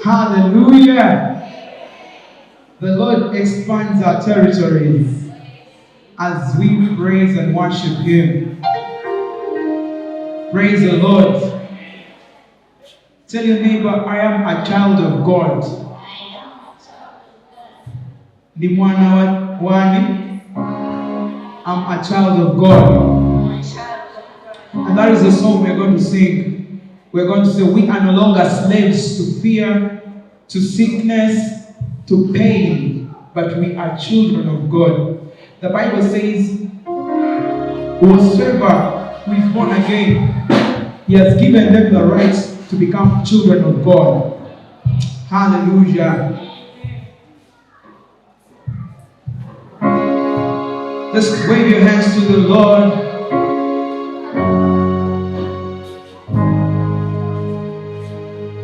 Hallelujah. The Lord expands our territories as we praise and worship Him. Praise the Lord. Tell your neighbor, I am a child of God. I'm a child of God. And that is the song we're going to sing. We're going to say, we are no longer slaves to fear, to sickness, to pain, but we are children of God. The Bible says, whosoever who is born again, He has given them the right to become children of God. Hallelujah. Let's wave your hands to the Lord.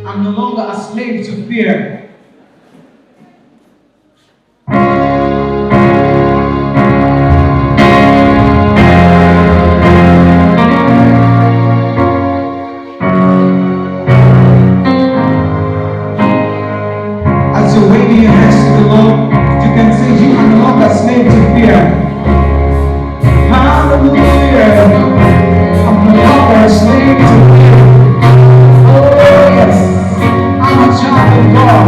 I'm no longer a slave to fear. As you're waving your hands to the Lord, you can say, you are no longer a slave to fear. Hallelujah. I'm no longer a slave to fear. Oh yes, I'm a child of God.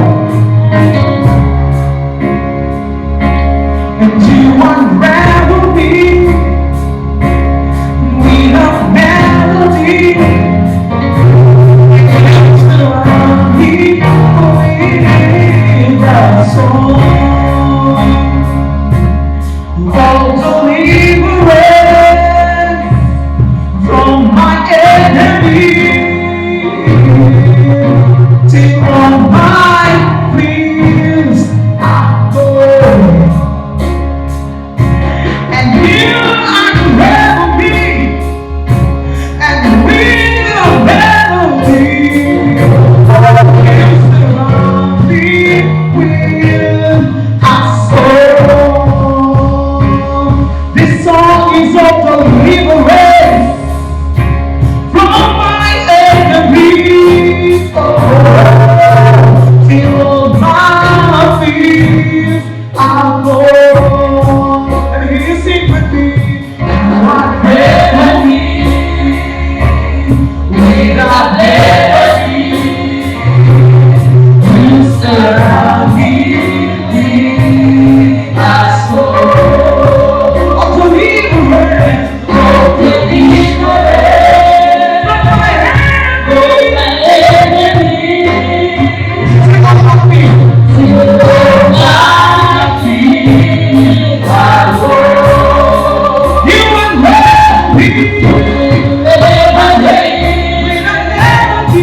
And you unravel me with a melody. And surround me with a song. Oh, deliverance from my enemy, till on my fears I go, and you unravel me, and with a melody, you surround me with a song. This song is of deliverance from my enemies. Oh, till my fears are gone. Let me hear you sing with me. My enemy, without melody, you surround me with a song of deliverance, from my enemies. Sing along with me. Till my fears are gone. You unravel me with a melody.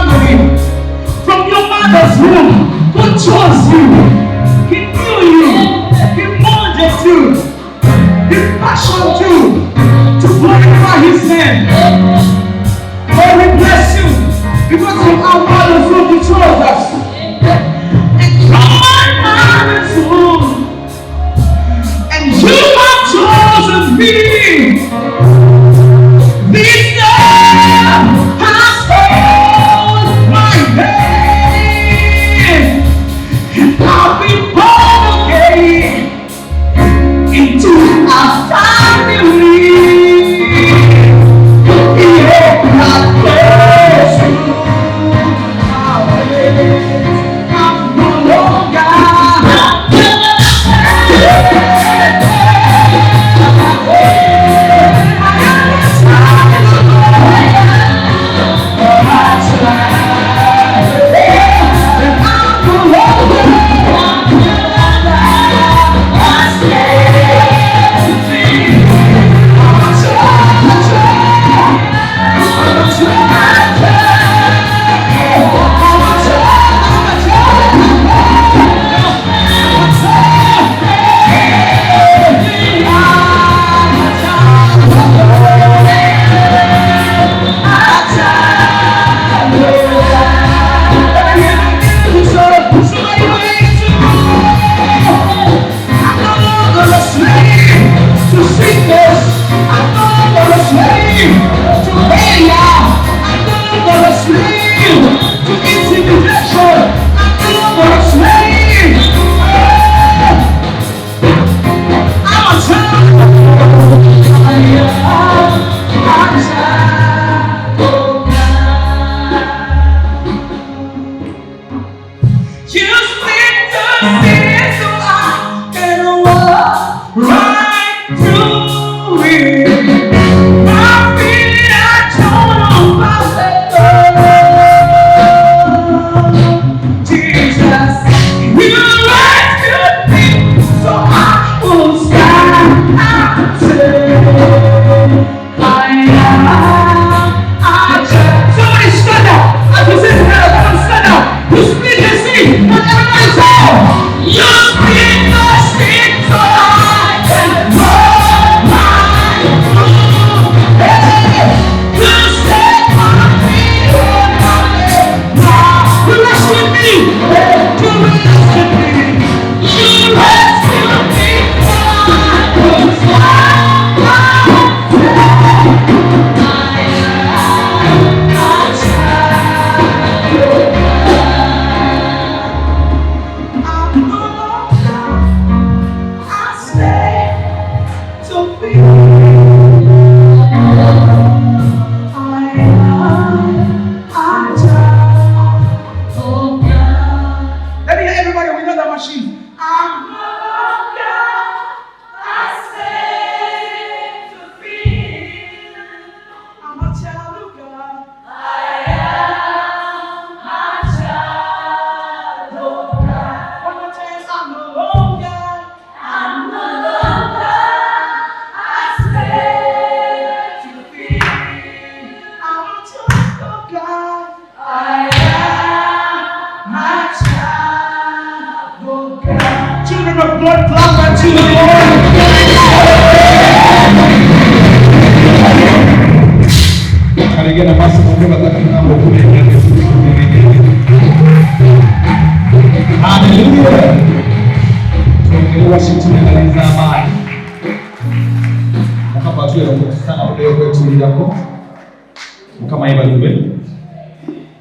family, from your mother's womb. God chose you. He knew you. He molded you. He fashioned you to glorify His name. Lord, we bless you because of our mother's womb. He chose us. And from my mother's womb, and you have chosen me. This love has called my name, and I've been born again into a family. Yeah, God bless you. I'm no longer.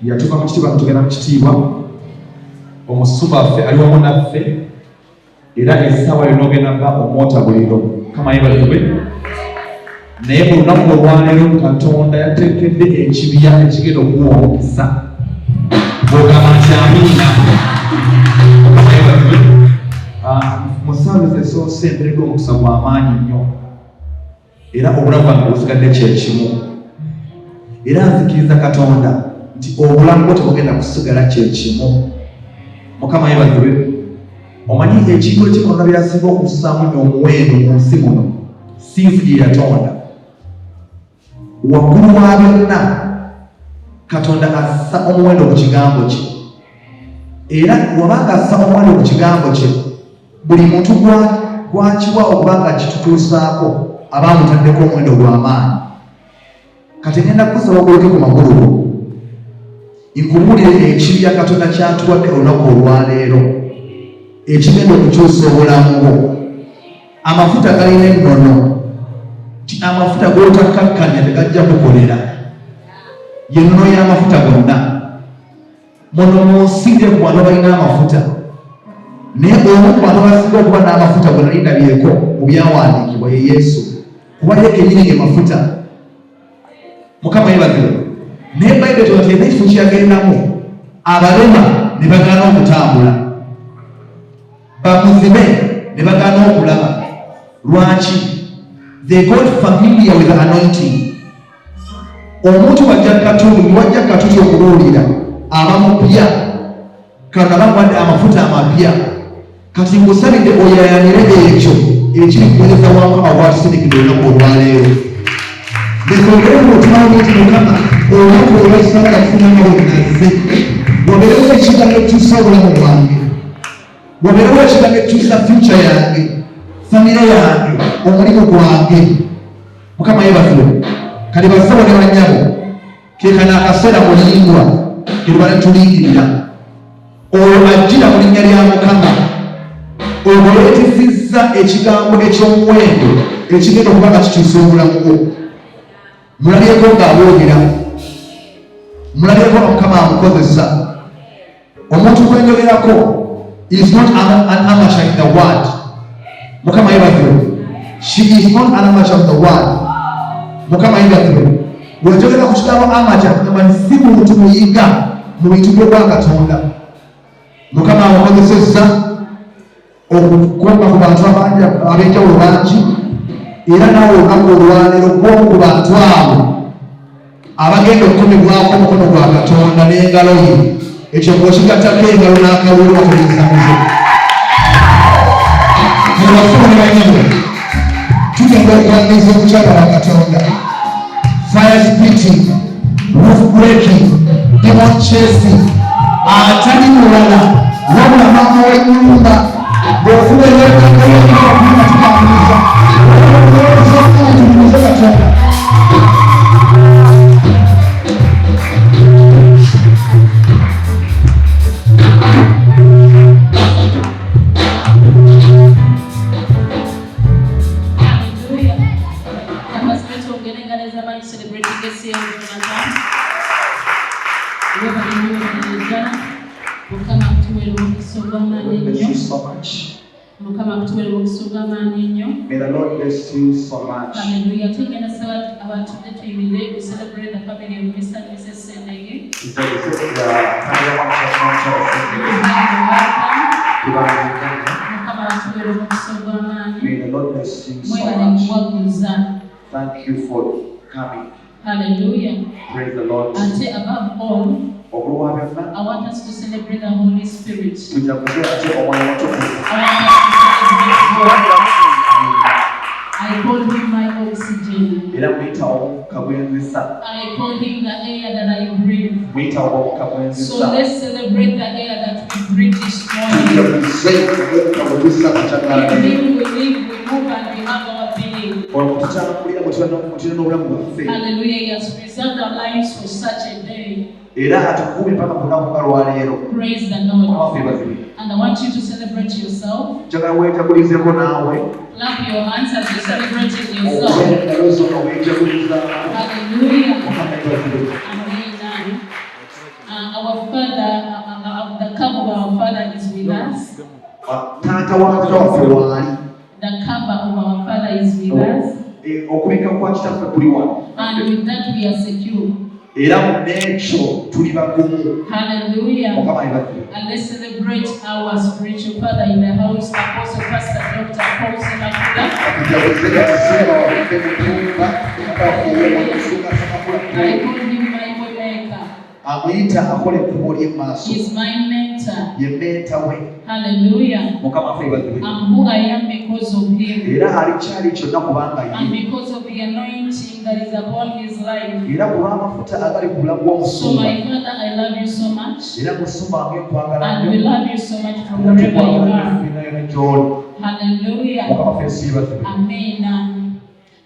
Yatuka mu kitiibwa tugenda mu kitiibwa omusuba waffe ali wamu naffe era essaawa yonna ogenda nga omwota buliro Mukama yeebazibwe. Naye mu lunaku olwaleero Katonda yateekedde ekibya ekigenda okuwa omukisa bw'ogamba nti amiina. Mukama yeebazibwe. Mu ssaawa ezoose mpereddwa omukisa gw'amaanyi nnyo era obulamu bwange busigadde kyekimu era nzikiriza Katonda nti obulamu bwo tebugenda kusigala kyekimu. Mukama yeebazibwe. Omanyi ekintu ekikolona byasinga okussaamu nnyo omuwendo mu nsi muno sinzi gye yatonda waggulu wa byonna Katonda assa omuwendo ku kigambo kye. Era wabanga assa omuwendo ku kigambo kye, buli muntu gwakiwa okubanga kitutuusaako abamutaddeko omuwendo gw'amaanyi. Kati ngenda kusaba ogoloke ku magulu nkubuulire ekibi Katonda kyatuwadde olunaku olwaleero ekigenda okukyusa obulamu bwo. Amafuta galina ennono, amafuta g'otakkakkanya tegajja kukolera. Yennono y'amafuta gonna. Muno mu nsi ku bantu balina amafuta, naye omu ku bantu abasinga okuba n'amafuta gwe nali ndabyeko mu byawandiikibwa ye Yesu, kuba ye kennyini ge mafuta. Mukama yeebazibwe. Naye Bayibuli tebateeka ekifo kyeyagendamu, abalema ne bagaana okutambula, bamuzibe ne bagaana okulaba. Lwaki? They got familiar with the anointing. Omuntu wajja katuti okubuulira abamupya, Katonda bamuwadde amafuta amapya. Kati ngusabidde oyayanire ekyo ekiri kuweereza Mukama bw'atusindikidde olunaku olwaleero. Lesogere mu mutima gwo nti Mukama olunaku olw'Ekisaala kufunamu obunazze. Wabeerewo ekigambo ekyusa obulamu bwange, wabeerewo ekigambo ekyusa future yange, famire yange, omulimu gwange. Mukama yeebazibwe. Kati basabo ne bannyabo, keekano akaseera mulindwa ke tubale tulingirira. Oyo ajjira mu linnya lya Mukama, olwo yeetisizza ekigambo eky'omuwendo ekigenda okuba nga kikyusa obulamu bwo. Mulabyeko ng'aboogera, mulabyeko Mukama amukozesa. Omuntu gwenjogerako is not an amateur in the word. Mukama yeebazibwe. She is not an amateur of the word. Mukama yeebazibwe. Bw'enjogera ku kigambo amateur kugamba si muntu muyiga mu bintu by'obwa Katonda. Mukama amukozesezza okukweka ku bantu ab'enjawulo bangi, era naawe olunaku olwaleero gw'omu ku bantu abo abagenda okukomebwako omukono gwa Katonda n'engalo ye. Ekyo bw'okigattako engalo n'akawulo bakuliisamize. Mubafumu ne banyamwe, tugenda okwaniriza omukyala wa Katonda. Fire splitting, roof breaking, demon chasing, atali mulala wabula maama w'ennyumba bw'ofuba ebyokakayokuba tukambuliza tulimuze Katonda. May the Lord bless you so much. Hallelujah. Taking us about today, we celebrate the family of Mr. and Mrs. Sendege. May the Lord bless you so much. Thank you for coming. Hallelujah. Praise the Lord. And above all, I want us to celebrate the Holy Spirit. I call him my oxygen. I call him the air that I breathe. So let's celebrate the air that we breathe this morning. In him we live, we move, and we have our being. Hallelujah. He has preserved our lives for such a day. Praise the Lord. And I want you to celebrate yourself. Clap your hands as you're celebrating yourself. Hallelujah. Amen. Our Father, the cup of our Father is with us. The cover of our Father is with us. And with that we are secure. Hallelujah. And let's celebrate our spiritual father in the house, Apostle Pastor Dr. P.Semakula. I call him my waymaker. amuyita akole ekkubo ly'emmaaso. He's my mentor. Ye mentor we. Hallelujah. Mukama ffe bazibwe. I'm who I am because of him. Era alikyali kyonna kubanga ye. And because of the anointing that is upon his life. Era ku lw'amafuta agali ku bulamu So bw'omusumba. my Father, I love you so much. Era musumba wange nkwagala And nnyo. we love you so much from wherever you are. Hallelujah. Mukama ffe si bazibwe. Amen.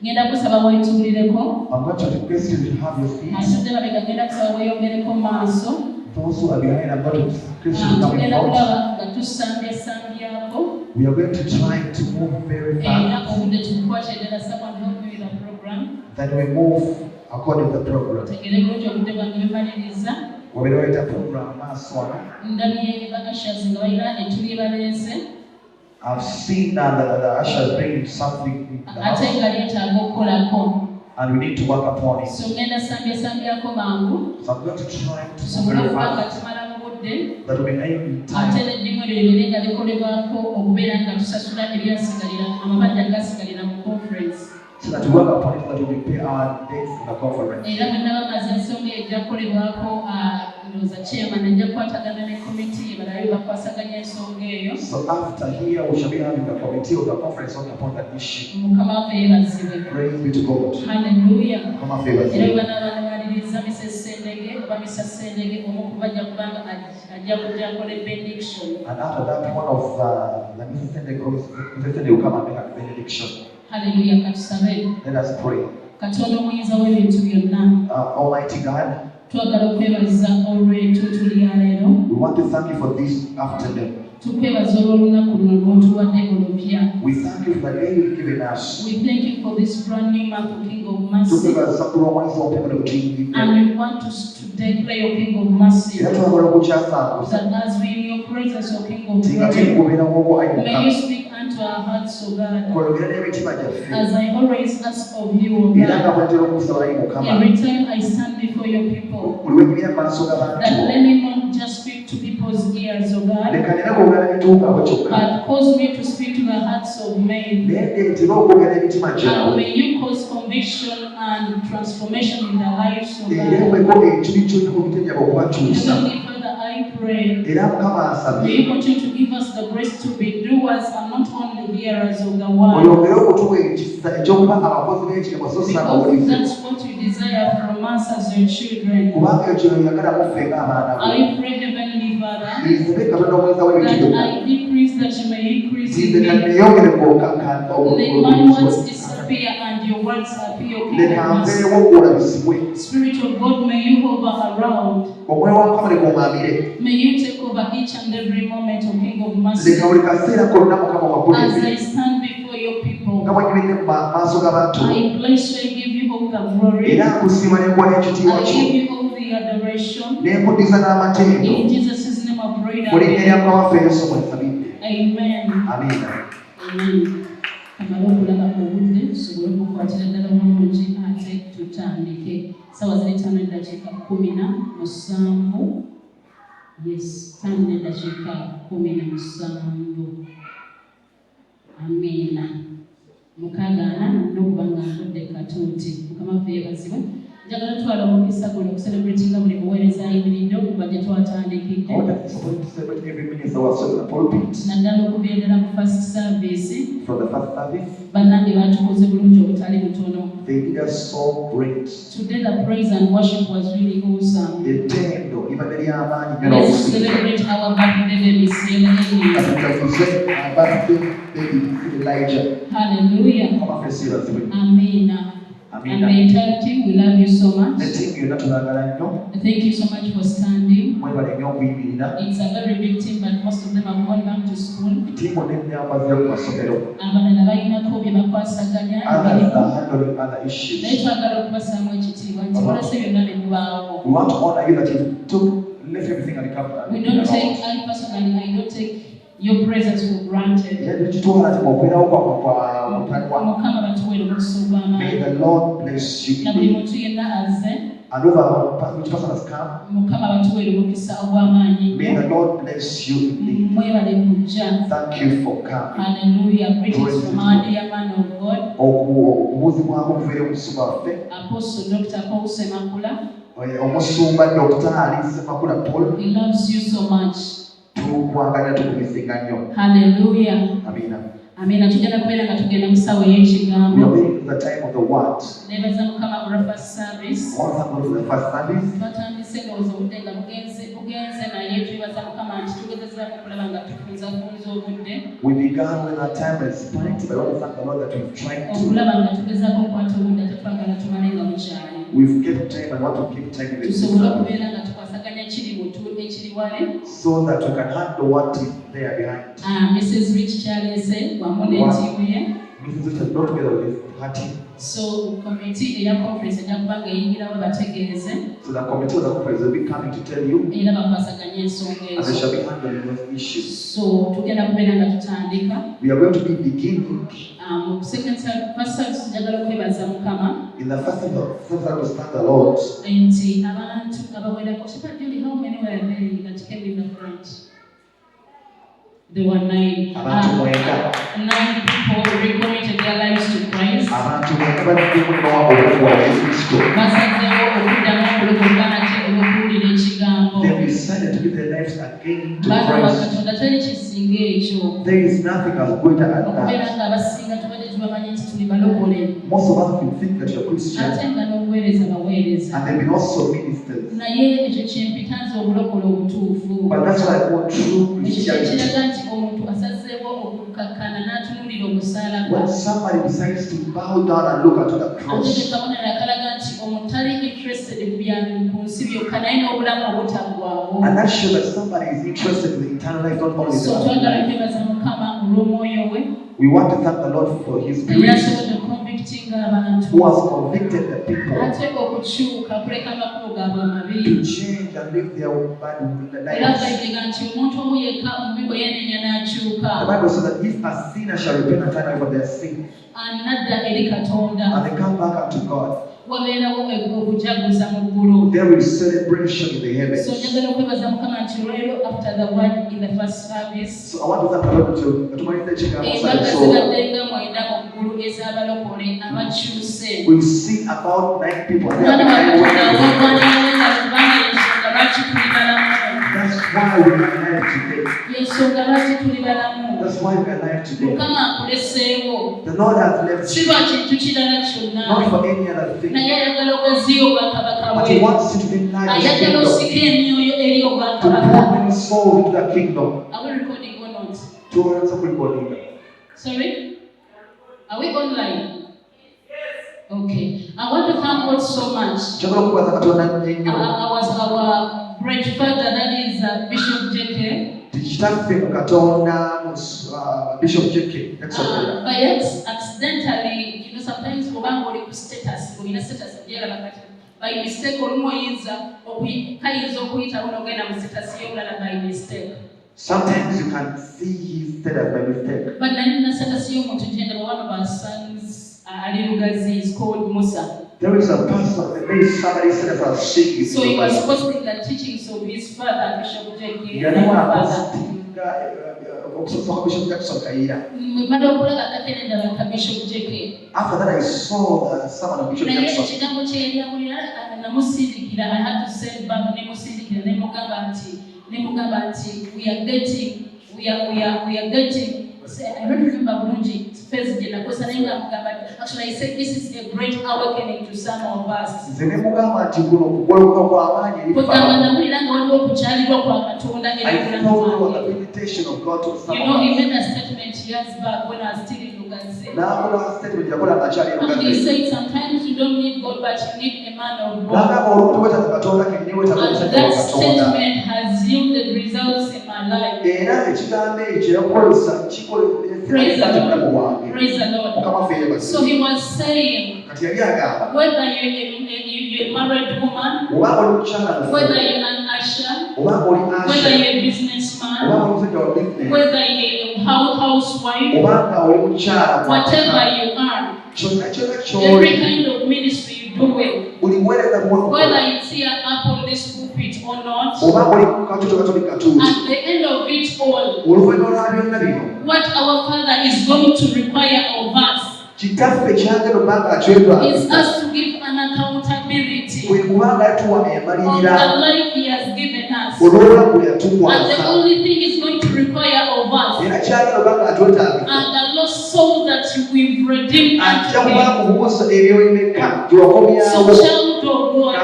Ngenda kusaba wetulireko. I'm going to request you to have your feet. Atudde babega ngenda kusaba weyongereko maaso. Those who are behind, I'm going to request you to come in front. Nga tusambyako. We are going to try to move very Era fast. obudde tukwate ddala someone help me with the program. Then we move according to the program. Tegere bulungi obudde bwange bumaliriza. Wabera wayita program maaso ano. Ndabye ba ushers nga balina etuli baleese. I've seen that the ushers bring something in the house. Ate nga lyetaaga okukolako. And we need to work upon it. So ngenda sambyako mangu. So I'm going to try to So move very mulaba fast. katumala mu budde. That we may aim in Ate time. n'eddimu eryo libeere nga likolebwako okubeera nga tusasula ebyasigalira amabanja agasigalira mu conference. So that we work upon it, that we pay our days in the conference. Era bwe ndaba maze ensonga ejja kukolebwako ndowooza chairman ajja kukwatagana ne komiti balabe bakwasaganya ensonga eyo. So after here, we shall be having the committee of the conference working upon that issue. Mukama waffe yeebazibwe. Praise be to God. Hallelujah. Mukama favors Era you. banabaliriza Mrs. Sendege oba Mr. Sendege omu kubajja kubanga ajja kujja akola benediction. And after that, one of the Mrs. Sende will come and make a benediction. Hallelujah. Katusabe. Let us pray. Katonda omuyinza w'ebintu byonna. Almighty God, Twagala okwebaliza olw'ettutu lya leero. we want to thank you for this afternoon. Tukwebaza olw'olunaku luno lw'otuwadde olupya. We thank you for the day you've given us. We thank you for this brand new month of King of Mercy. Tukwebaza kulw'omwezi omupya guno gwe And we want to declare your King of Mercy. era twagala okukyasaakuza That as we in your presence, O King of tinga Glory, tukubeerawo may you okwayimuka speak unto our hearts, O God. kwologera n'emitima gyaffe As I always ask of you, O era nga God, bwentera okusaba ayi mukama every time I stand before your people, buli wenyumira mu maaso that g'abantu let me not just speak to people's ears, O God, leka nina kwogera n'ebituukaabo kyokka but cause me to speak to the hearts of men. naye ntera okwogera n'emitima And gyabwe may you cause conviction and transformation in their lives, O God. ereebweko ekibi kyonna mu mitima gyabwe okubakyusa Heavenly Father, I pray, era mukama may asabye you continue to give us the grace to be doers and not only hearers of the word. oyongere okutuwa ekisa ekyokuba abakozi b'ekigambo so si Because abawulize that's what you desire from us as your children. kubanga ekyo kyoyagala muffe ng'abaana bo I pray, Heavenly Father, nzibe katonda omweza w'ebintu that byonna I decrease, that you may increase in nzibe me. kaneyongere Let my words disappear and your words appear, King leka of Mercy. nveewo gw'olabisibwe Spirit of God, may you hover around. omwoyo wa mukama legomwamire May you take over each and every moment, O King of Mercy. leka buli kaseera konna mukama As wakulembere I stand before your people, nga bwenyumidde mu maaso g'abantu I bless you, I give you all the glory. era nkusiima n'enkuwa n'ekitiibwa I kyo give you all the adoration. n'enkuddiza n'amateendo In Jesus' name I pray mu linnya that. lya mukama waffe yesu mwesabidde Amen. amiina Amen. Kamala okulaba obudde tusobole okukwatira ddala bulungi ate tutandike. Ssaawa ziri 5:17. Yes, 5:17. Amiina. Mukagaana n'okuba nga nvudde katuuti. Mukama waffe yeebazibwe. Njagala twala omukisa guno okuselebratinga buli muweereza ayimiridde okuba gye twatandikidde. I want us to celebrate every minister was in the pulpit Naddala okubeerera mu first service. from the first service. Bannange baatukoze bulungi obutali butono. They did us so great. Today the praise and worship was really awesome. Ettendo libadde ly'amaanyi nnyo Let's n'obusiru. celebrate our birthday baby Sarah. Katujaguze abaffe baby Elijah. Hallelujah. Mukama waffe siibazibwe. Amen. And Amiina. the entire team, we love you so much. Ne ttiimu yonna tubaagala nnyo. Thank you so much for standing. Mwebale nnyo okuyimirira. It's a very big team, but most of them have gone back to school. Ttiimu n'ennyambazi ku masomero. Abalala balinako bye bakwasaganya. Others are handling other issues. Naye twagala okubasaamu ekitiibwa nti olese byonna ne mubaawo. We want to honor you that you left everything and come. We don't take, I personally, I don't take your presence for granted. Tukitwala nti okubeerawo kwa mutanwa. Mukama batuweere omukisa May ogw'amaanyi. the Lord bless Na buli you. muntu yenna azze, And over which person has come, Mukama batuweere omukisa ogw'amaanyi. may the Lord bless you indeed. Mwebale kujja. Thank you for coming. Hallelujah. Greetings from our dear man of God, Okubuuzibwamu okubeera omusuba waffe. Apostle Dr. P.Semakula. omusumba Dr. P.Semakula Paul. He loves you so much. Tukwagala tukumisinga nnyo. Hallelujah. Amina. Amina. Tugenda kubeera nga tugenda mu ssaawa y'ekigambo. We are waiting for the time of the word. Neebaza Mukama for the first service. Once I go to the first service, twatandise ndowooza obudde nga bugenze naye twebaza Mukama nti tugezezaako okulaba nga tufunzafunza obudde. We began when our time is spent, but I want to thank the Lord that we've tried to. Okulaba nga tugezaako okukwata obudde ate twagala tumale nga bukyali. We've kept time and want to keep time in this tusobola service. okubeera nga tukwasaganya kiri mutu ekiri wale. So that we can handle what is there behind. Mrs. Rich Charlese wamu n'ettiimu ye. Mrs. Rich has brought together with his party. So committee eya conference ejja kuba nga eyingirawo bategeeze. So the committee of the conference will be coming to tell you. Era bakwasaganya ensonga ezo. And they shall be handling those issues. So tugenda kubeera nga tutandika. We are going to be beginning. Second service njagala okwebaza Mukama. In the first service, we thank the Lord. Nti abantu abawerako. Shepherd Julie, how many were there that came in the front? There were 9. 9 people recommitted their lives to Christ. Basazeewo okuddamu okulokolebwa nate olw'okuwulira ekigambo. They decided to give their lives again to Bano Christ. Katonda teri kisinga ekyo. There is nothing as greater than Okubeera that. nga abasinga tubadde tubamanyi nti tuli balokole. Most of us can think that you're Christians, Ate nga n'obuweereza baweereza. and they've been also ministers. Naye ekyo kyempitanza obulokole obutuufu. But that's what I call true Ekyo Christianity. kiraga nti omuntu asazeewo okukakkana n'atunuulira omusalaba. When somebody decides to bow down and look at the Ate cross, kabonero akalaga nti omuntu tali interested ku nsi byokka naye n'obulamu obutaggwaawo. and that shows that somebody is interested in the eternal life, not only So the twagala life. kwebaza Mukama olw'omwoyo we We want to thank the Lord for His era grace, asobodde convictinga abantu. who has convicted the people Ate okukyuka kuleka amakubo gaabwe to amabi. change and live their bad Era lives. gayitega nti omuntu omu yekka omubi bwe yenenya n'akyuka. The Bible says that if a sinner shall repent and turn away from their sin, N'adda eri Katonda. and they come back unto God, Wabeerawo okujaguza mu ggulu. there is celebration in the heavens. So njagala okwebaza Mukama nti leero after the word in the first service. So I want to thank the Lord to tumalize ekigambo Embaga so zigaddenga mwenda mu ggulu ez'abalokole abakyuse. we'll see about 9 people. And they Abaana are bakatonda behind obwogwanyewenga kubanga ensonga lwaki tuli balamu. That's why we are alive today. Y'ensonga lwaki tuli balamu. That's why we are alive today. Mukama akuleseewo. The Lord has left Si you, lwa kintu kirala kyonna. not for any other thing, Naye ayagala ogaziya obwakabaka but He bwe. wants you to be alive in His Ayagala kingdom, osika emyoyo eri to obwakabaka. put many souls into the kingdom. Are we recording or not? Tuanze kulikodinga. Sorry? Are we online? Okay. I want to thank God so much. Njagala okubaza Katonda ennyo. Our great father, that is Bishop J.K. Kitaffe mu Katonda, Bishop J.K. By accidentally, you know, sometimes obanga oli ku status, olina status gyeraba kati. By mistake olumu oyinza okuyitawo n'ogenda mu status y'omulala by mistake. Sometimes you can see His status by mistake. But nalina status y'omuntu gyenda, one of our sons, Ali Lugazi, is called Musa. There is a person, there is somebody said that singing. So he was posting the teachings of his father, Bishop J.K. Yaliwa postinga okusoka Bishop Jackson Kyengera. Mwebale okulaba akakenenda baka Bishop J.K. After that I saw someone of Bishop Naye Jackson. ekigambo kye yali awulira namusindikira, I had to send back nemusindikira nemugamba nti we are getting I don't remember bulungi first gye nakosa naye nga mugamba actually I said this is a great awakening to some of us. Nze ne mugamba nti kuno kugoloka kw'amaanyi eri Kugamba nawulira nga waliwo okukyalirwa kwa Katonda eri I bulamu felt the bwange. visitation of God to some You know, he of us. made a statement years back when I was still in Luganda. N'akola statement yakola ngakyali And he Luganda. said sometimes you don't need God, but you need a man of God. N'agamba olubuto wetaaga Katonda kennyini wetaaga And omusajja that wa Katonda. statement has yielded results in my life. Era ekigambo ekyo yakolesa Praise the kikola bulamu Lord. bwange. Praise the Lord. Mukama ffe yeebazibwe. So he was saying, Kati yali agamba whether you're a married woman, oba oli mukyala whether you're an usher, oba oli whether asha you're a oba businessman, oli musajja wa business whether you're a housewife, oba nga oli mukyala whatever you are, kyonna kyonna every ky'oli kind of ministry you do it, buli muweereza whether it's here up on this pulpit or not, oba oli katuuti katuli katuuti at the end of it all, oluvannyuma lwa byonna bino what our Father is going to require of us kitaffe kyagenda oba nga akyetwala is us to give an accountability. kwe kuba the life He has given us. And the only thing He's going to require of us and the lost soul that we've redeemed unto Him. So child of God,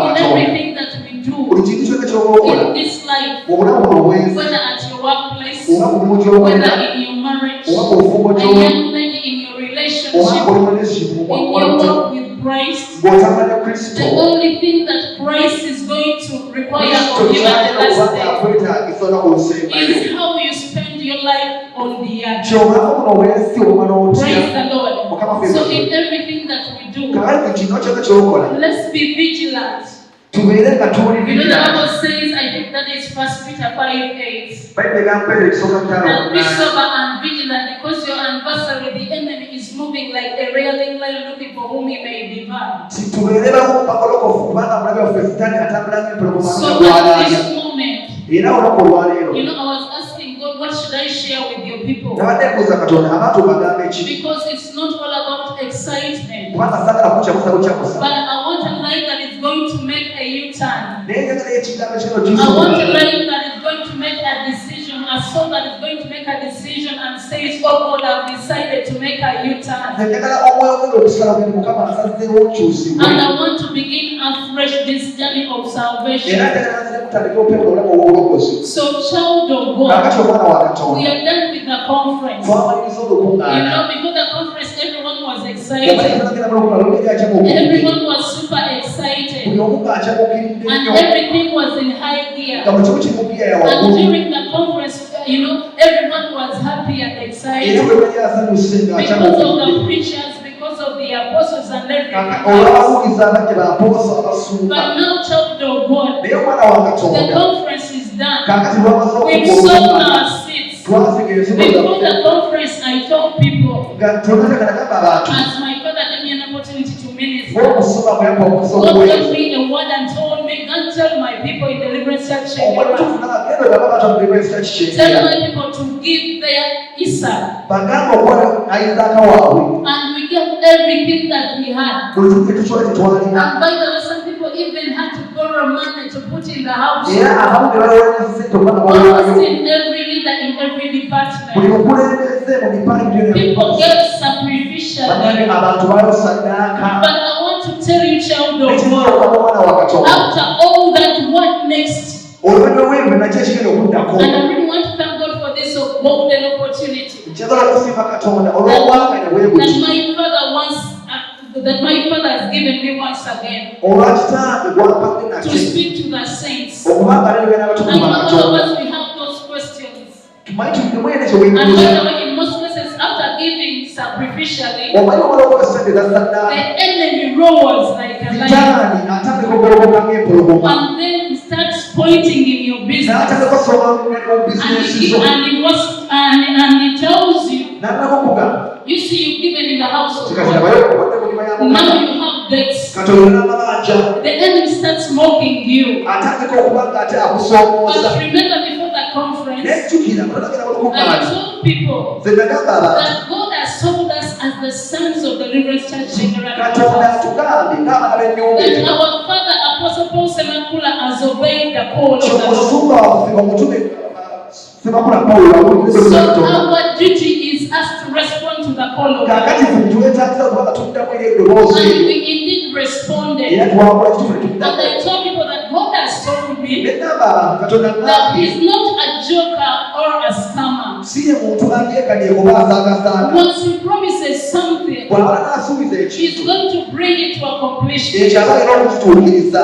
in everything that we do in this life, whether at your workplace, whether in your marriage, a young lady in your relationship, in your walk with Christ, the only thing that Christ is going to require of you at the last day is how you spend your life on the earth. Praise the Lord. So in everything that we do, let's be vigilant. You know the Bible says, I think that is 1 Peter 5:8. And be sober and vigilant, because your adversary, the enemy, is moving like a railing lion, looking for whom he may devour. So at this moment, you know, I was asking God, what should I share with your people? Because it's not all about excitement, but I want a life that is going to make a U-turn. I want a life that is going to make a decision, a soul that is going to make a decision and says, oh God, I've decided to make a U-turn. And I want to begin afresh this journey of salvation. So child of God, we are done with the conference. You know, before the conference, everyone was excited. Everyone was super excited. And everything was in high gear. And during the conference, you know, everyone was happy and excited because of the preachers, because of the apostles and everything else. But now, child of God, the conference is done. We've sold our seats. Before the conference, I told people, as my father gave me an opportunity to minister, God gave me a word and told me, don't tell my people in Deliverance Church Kyengera, tell my people to give their Isa. And we gave everything that we had. And by the way, some people even had to borrow money to put in the house. Almost in every leader, in every department. People gave sacrificially. But I want to tell you, child of God, after all that, what next? And I really want to thank God for this golden opportunity that my father has given me once again to speak to the saints. I know all of us, we have those questions. And by the way, in most cases, after giving sacrificially, the enemy roars like a lion. And then he starts pointing in your business. And he tells you, you see, you've given in the house of God. Now you have debts. The enemy starts mocking you. But remember, before the conference, I told people that God has told us as the sons of Deliverance Church Kyengera that our father, Apostle P.Semakula, has obeyed the call of the Lord. So our duty is us to respond to the call of God. And we indeed responded. And I told people that God has told me that He's not a joker or a scammer. Once He promises something, He's going to bring it to accomplishment.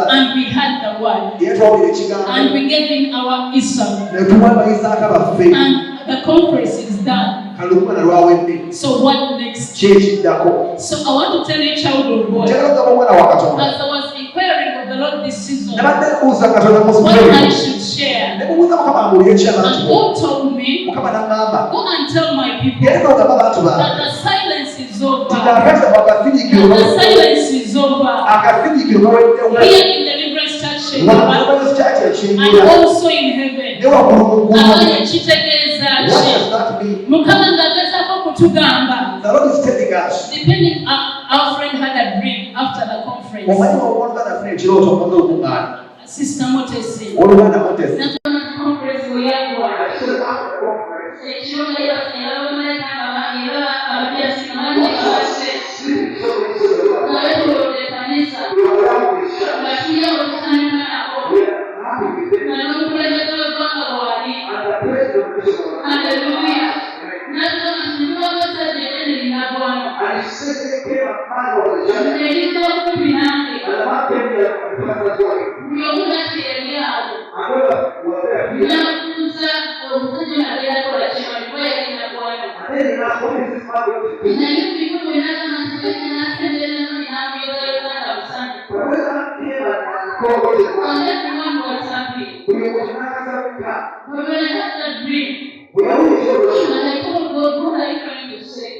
And we had the word. And we gave in our Isa. And the conference is done. So what next? So I want to tell you, child of God, as I was inquiring of the Lord this season, what I should share. And God told me, go and tell my people that the silence is over. The silence is over. Here in Deliverance Church Kyengera, and also in heaven. Depending, our friend had a dream after the conference. ekirooto omuze okuŋŋaana Sister Motesi. oluganda Motesi National conference we have one. Ekirunga yabamaleka abajasimanye abase. Nabetulote kanisa. Batuye okusanyuka nabo. N'omukulembeze w'eggwanga bw'ali. Hallelujah. N'atuwa abasajja ennene linagwamu. Erina okumpi nange. Buli omu nati yali awo. N'abuuza omusajja nali akola kimali kuba yali nagwamu. Naye mu bimu bwe n'agamba nti n'asembera noni n'amuyozayozanga busani. And everyone was happy. But when I had that dream, and I told God, what are you trying to say?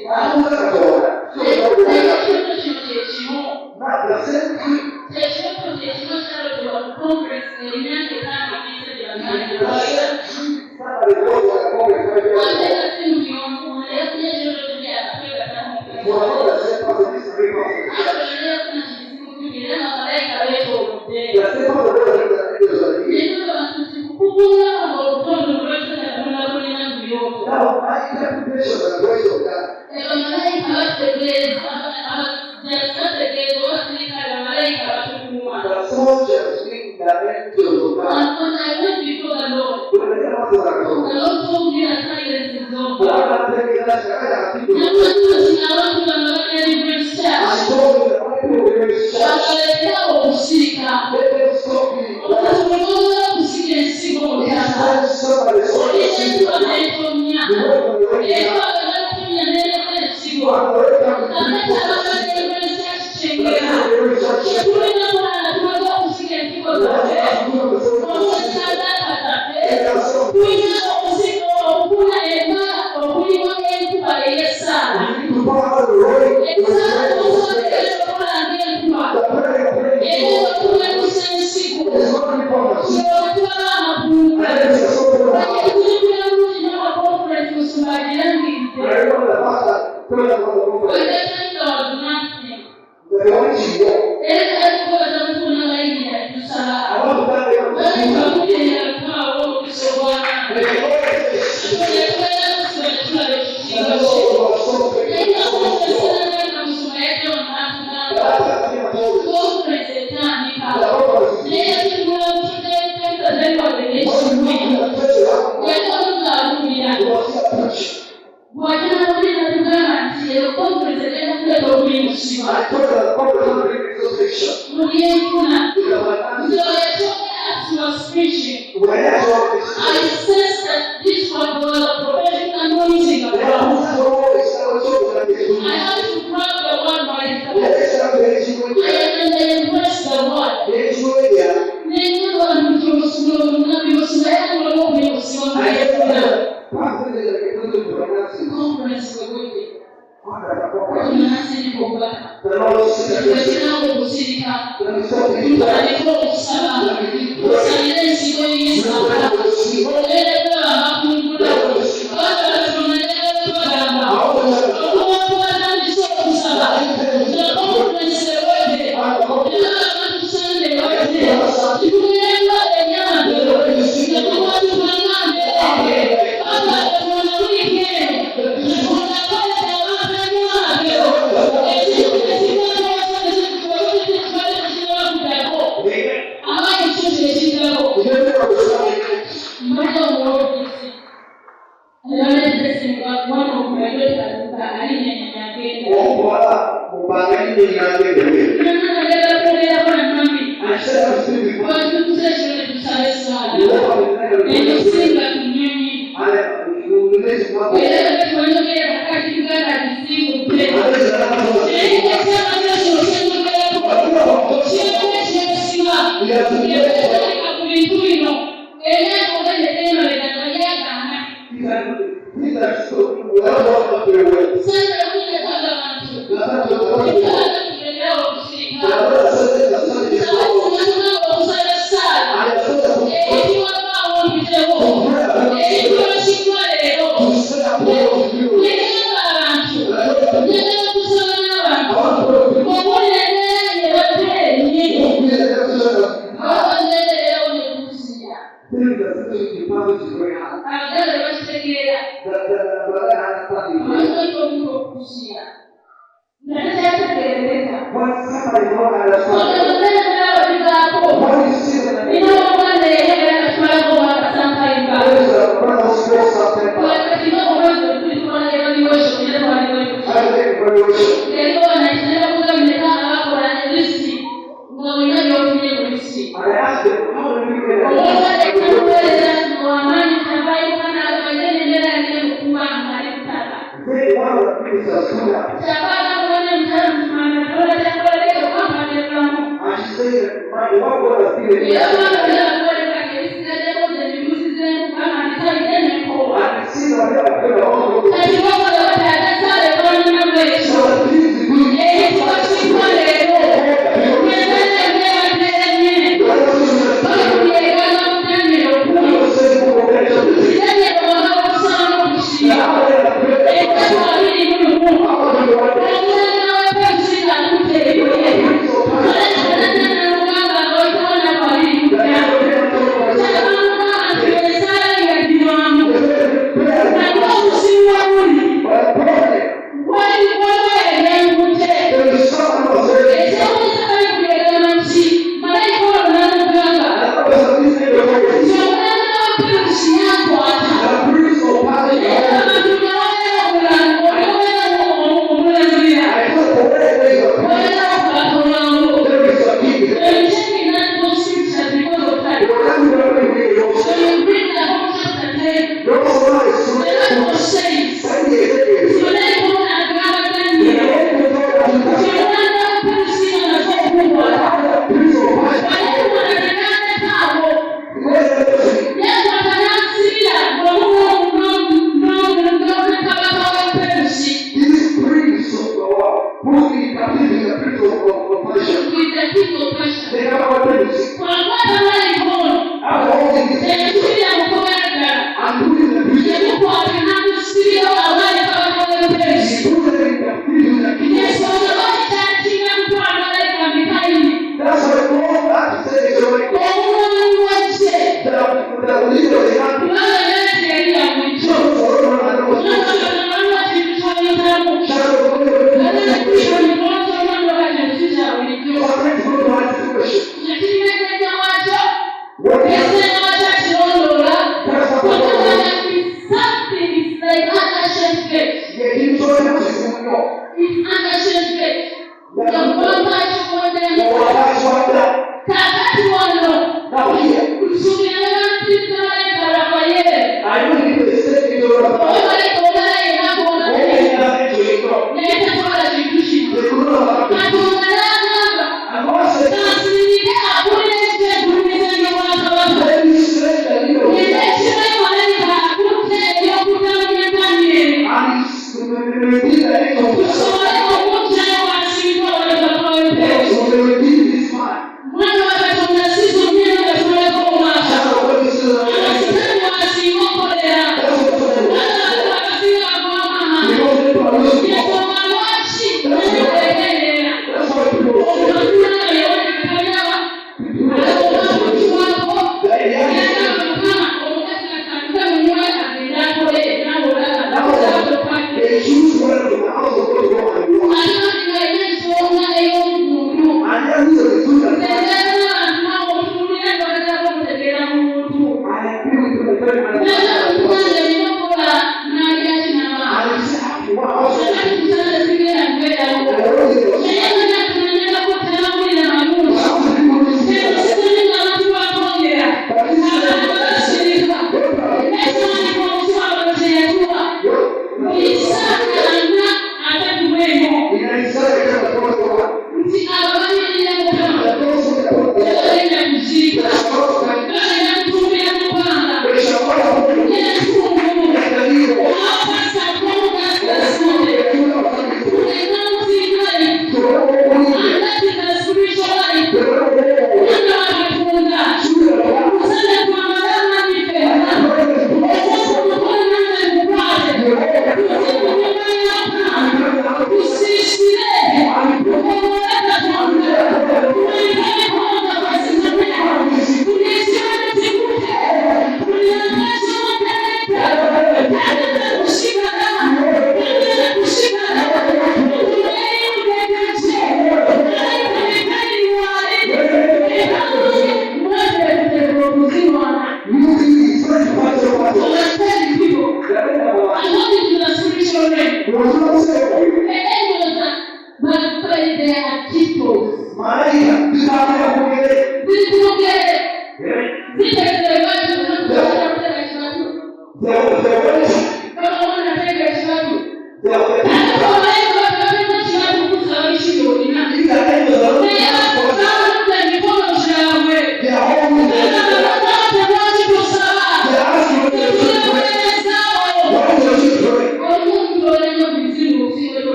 That's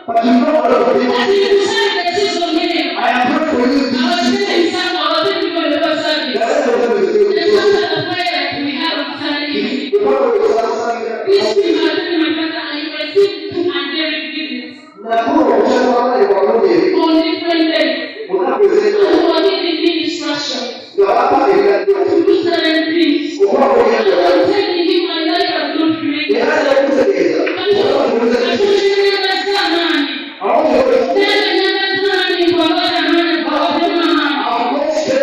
But you know what I'm doing. I am praying for you. on different days. And who are giving instructions to do certain things. I'm telling you, my life has not created.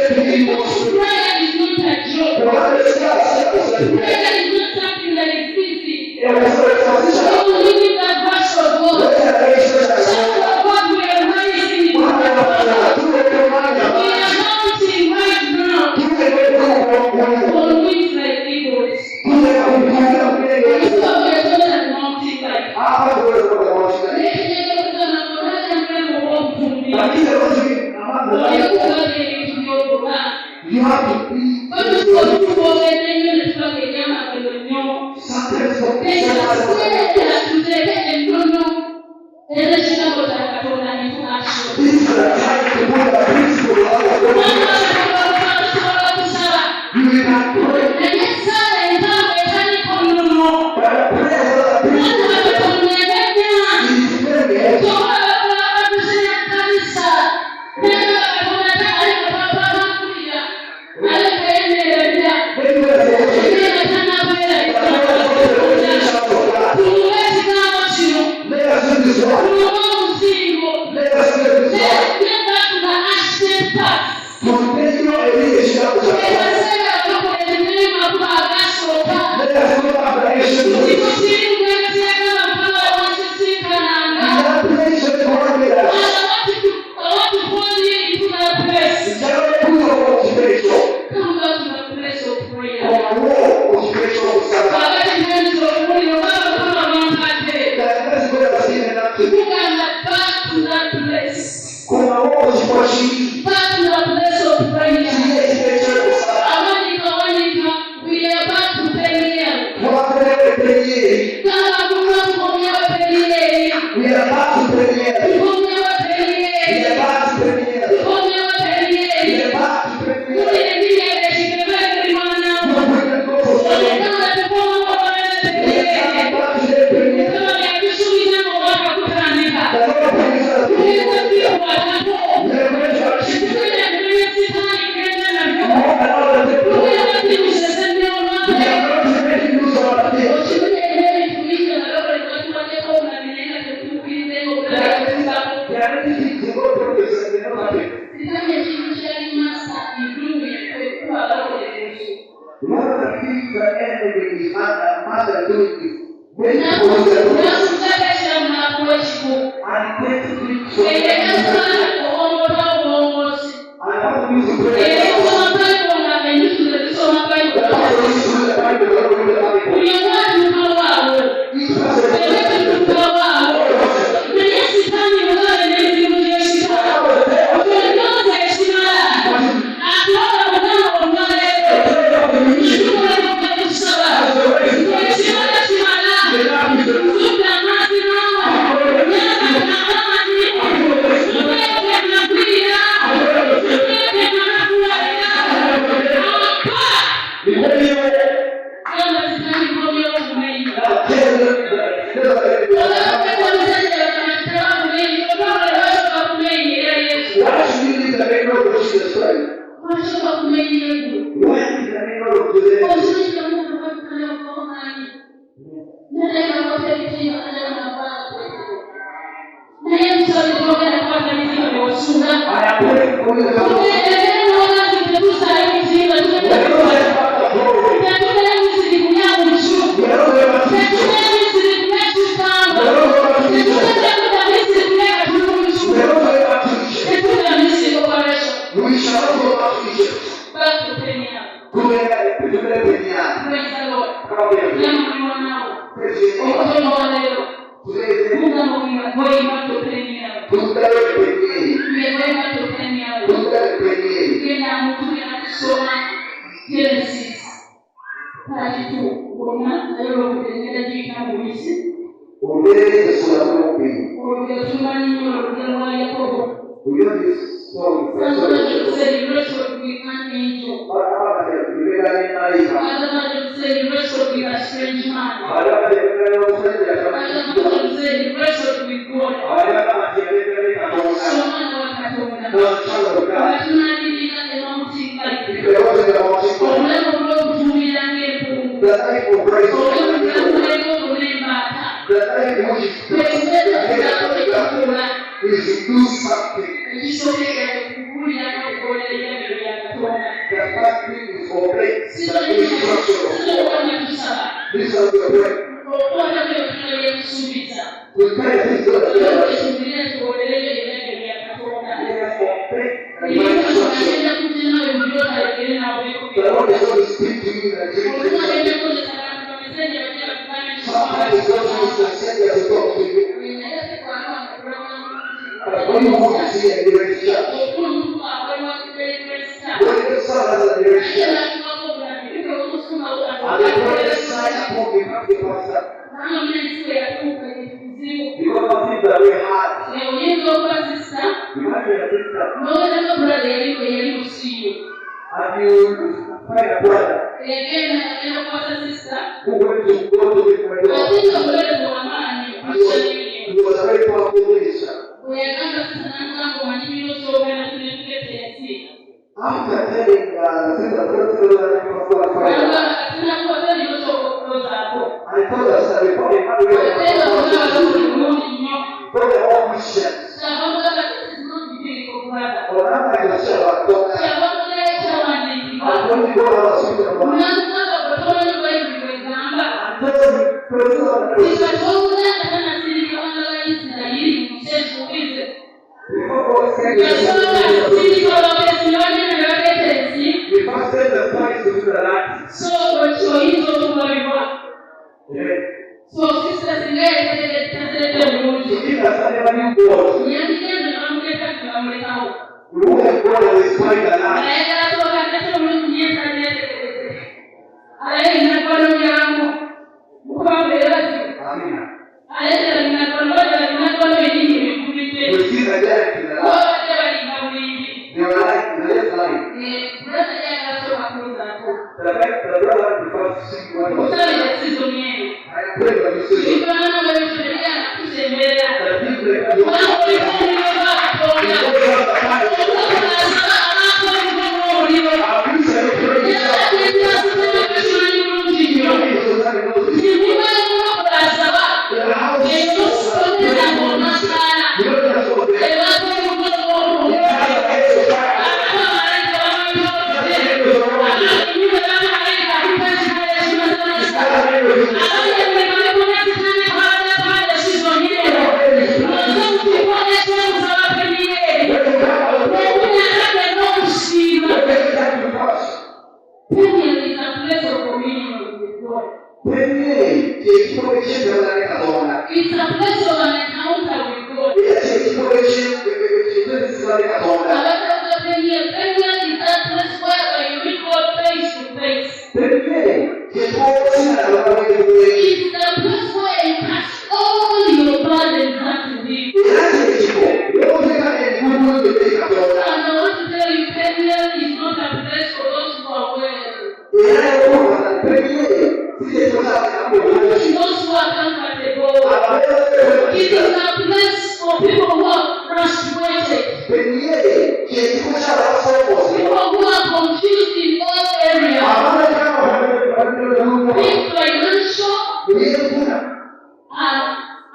Prayer is not a joke. Prayer is not something that is easy. You live in that rush of God. Child of God, we are rising in the we are mounting right now on wings like eagles. And so we are not mounting like you have to be this is the time to put the principle of you will not pray.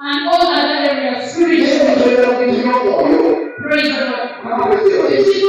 and all other areas spiritually. Praise the Lord.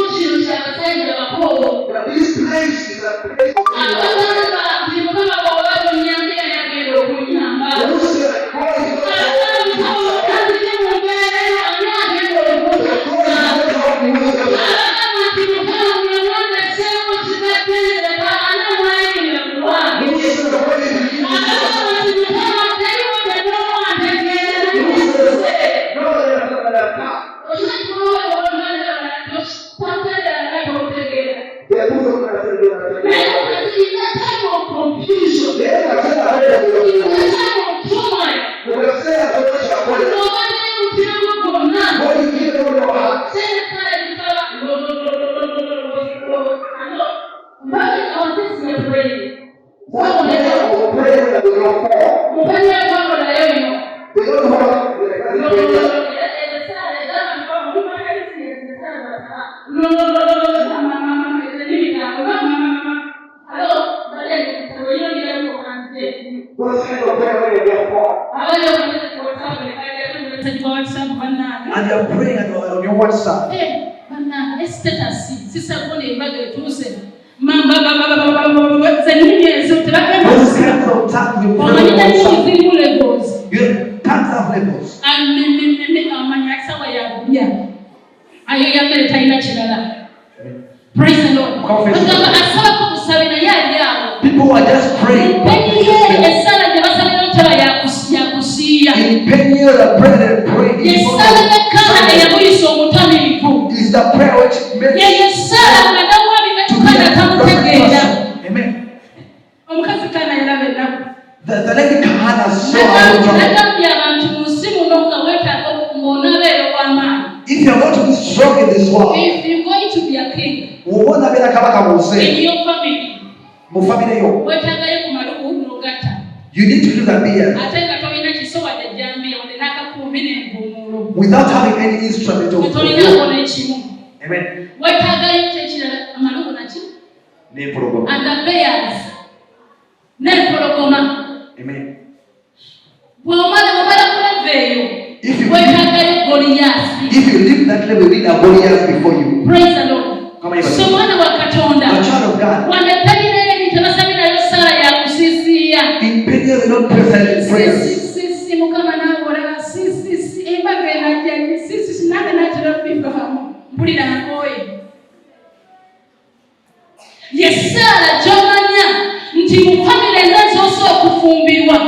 and you are praying on your WhatsApp. Those kinds of times you pray on WhatsApp. You have tons of levels. Praise the Lord. People are just praying. In PENIEL, the prayer they pray is the prayer which makes Amen. The lady Kahana saw if you are going to be strong in this world, if you're going to be a king in your family, you need to do the beard without having any instrument of Amen. And the bears. Amen. If you live that level, you need a Goliath before you. Praise the Lord. Come on, so mwana wa Katonda, a child of God. In PENIEL, they don't pray silent prayers. Yesara jomanya nti mufamile nazo okufumbirwa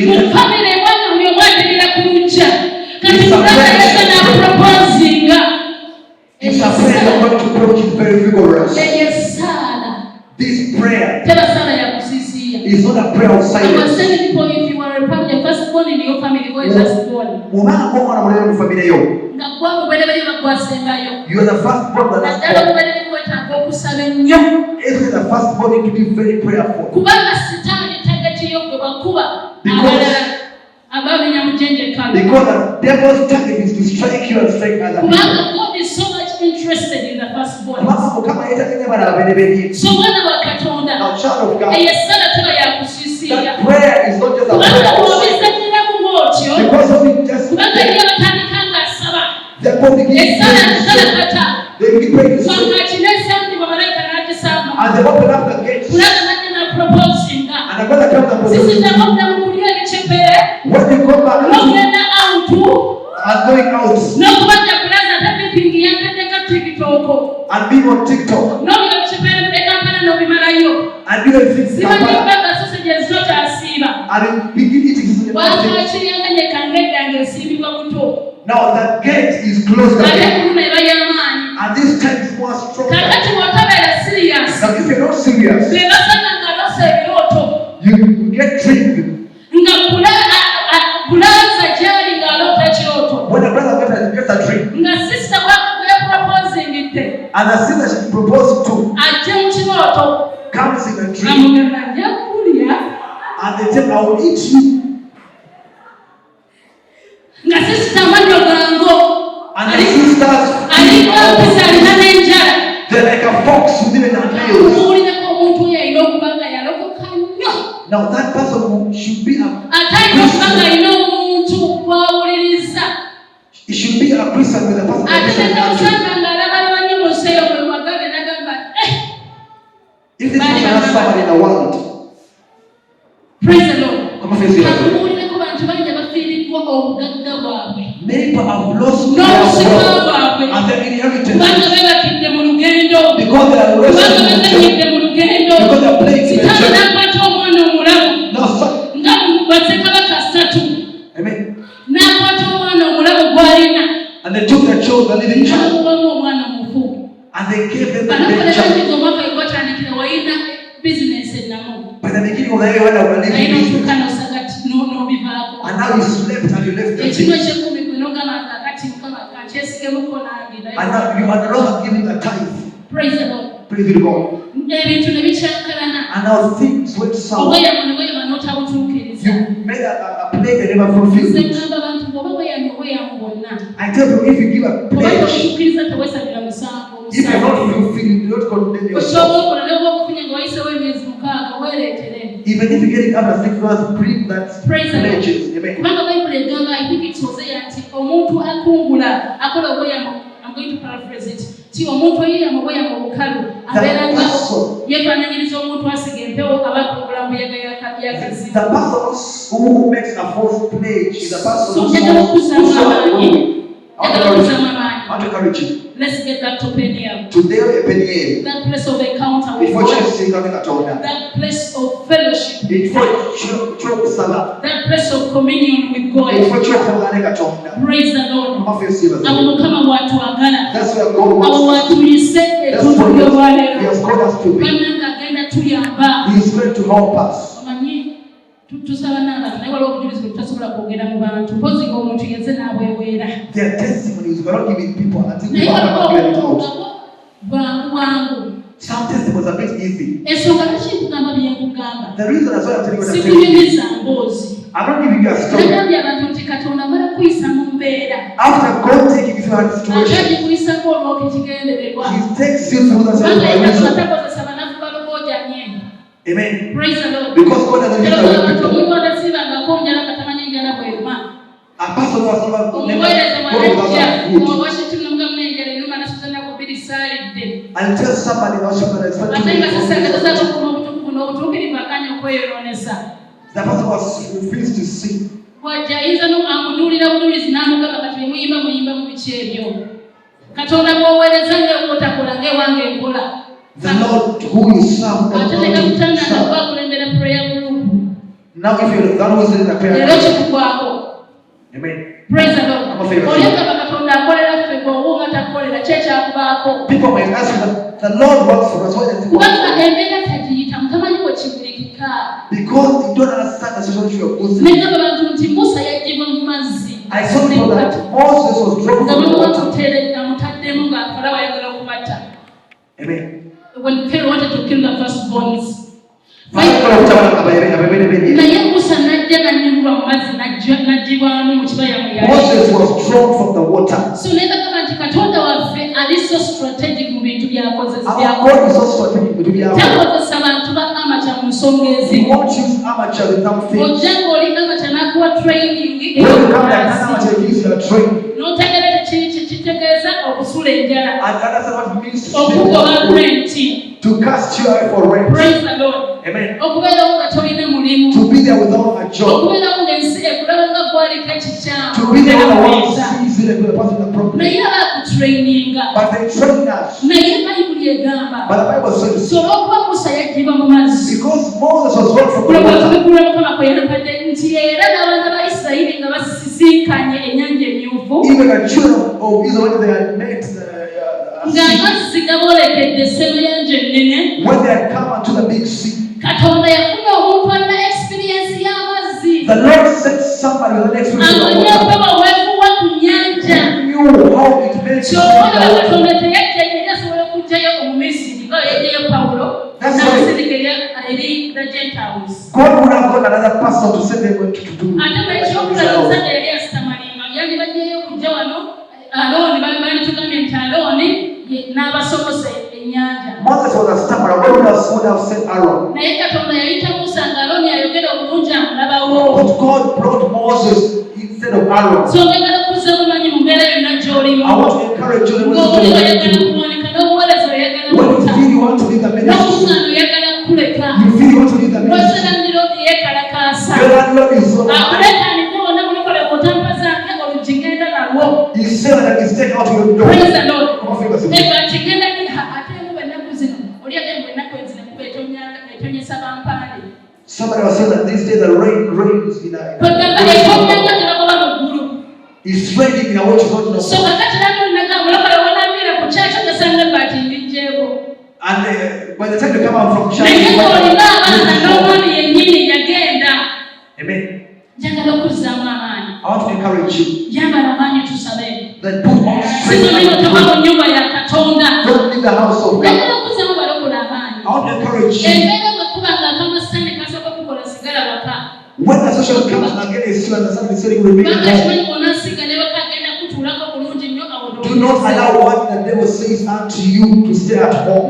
mufamile mwana uyo mwategera kuluja kati mwana yesa na proposing it's a prayer you're going to pray which is very vigorous. Yesara this prayer teba sana ya kusisia is not a prayer of silence. I was telling people if you are a Republican first born in your family go just born mwana kwa mwana mwana mu family yo ngakwangu bale bali bagwasengayo you are the first born that is the first born to be very prayerful kubanga sitani tagatiyo gwe bakuba ababenya mujenje kale because the devil's target is to strike you and strike other people. God is so much interested in the firstborn. So mwana wa Katonda, a child of God, eyesala teba ya kusisia. that prayer is not just a prayer because of it just they're communicating they begin praying and they open up the gates and the brother comes and proposes when they come back and going out and being on TikTok and doing things and begin eating now the gate is closed again and this time is more stronger. Now if you're not serious you get tricked. When a brother gets a dream and the sister she proposed to comes in a dream and they say I will eat you and the sisters they're like a fox within her nails. Now that person should be a it should be a Christian with a person if this person has somebody in the world. Praise the Lord. Many people have lost their wealth and their inheritance because they are wrestling because they are playing in the church. Now amen. And they took their child, the living child, and they gave them the dead child. By the beginning of the year when they were living business, and now you slept and you left the church. And now you are no longer giving a tithe. Praise the Lord. Praise the God. And now things went sour. You made a play that never fulfilled it. I tell you, if you give a pledge, if you are not fulfilled, do not condemn yourself. If Even if you get it after 6 months, bring that pledges. Amen. I think it's Hosea. Omuntu akungula akola way I'm going to paraphrase it. Ti omuntu yeye way amukalu aberanga yefananyiriza omuntu asigempewo abakungula muyaga yakazi. The person who makes a false pledge is a person who I want to encourage you. Let's get back to PENIEL. Today, PENIEL. That place of encounter with God. That place of fellowship with God. That place of communion with God. Praise the Lord. That's where God wants to be. That's what He has called us to be. He is going to help us. There are testimonies we are not giving people until we are it out. Some testimonies are a bit easy. The reason that's why I'm telling you I'm not giving you a story. After God taking you through a situation, He takes you through the situation. Amen. Praise the Lord. Because God doesn't use the people. A person who has never until somebody knows that it's not the person was refused to sing. The Lord who you serve, now if you're the one who is in the prayer, amen. Praise the Lord. People might ask you, the Lord works for us. Why does He work for us? Because they don't understand the situation you are going through. I saw people that Moses was drawn from the water. Amen. When Pharaoh wanted to kill the firstborns, Moses was drawn from the water. So are so strategic our God is so strategic to be our God. He won't use amateur without faith. When you come like amateur, he gives you a training. And understand what it means to cast you out for rent. Praise the Lord. Amen. To be there without a job. To be there when the world sees you and the person in the problem. But they train us. But the Bible says because Moses was brought from the water. Even the children of Israel, they had met when they had come unto the big sea, the Lord sent somebody with an experience of the water. Knew how it makes you feel. That's why God would have got another person to send them to do. Moses was a stammerer. God would have sent Aaron. But God brought Moses instead of Aaron. I want to encourage you when you feel you want to leave the ministry, you feel you want to leave the ministry, your landlord is so high. He said that he's taken out your door. Praise the Lord. Somebody was saying that these days the rain rains in a it's raining in a watch not know. And by the time you come out from church, amen. I want to encourage you that put on strength. Don't leave the house of God. I want to encourage you. When the social comes against you and the sun is setting, remain at home. Do not allow what the devil says unto you to stay at home.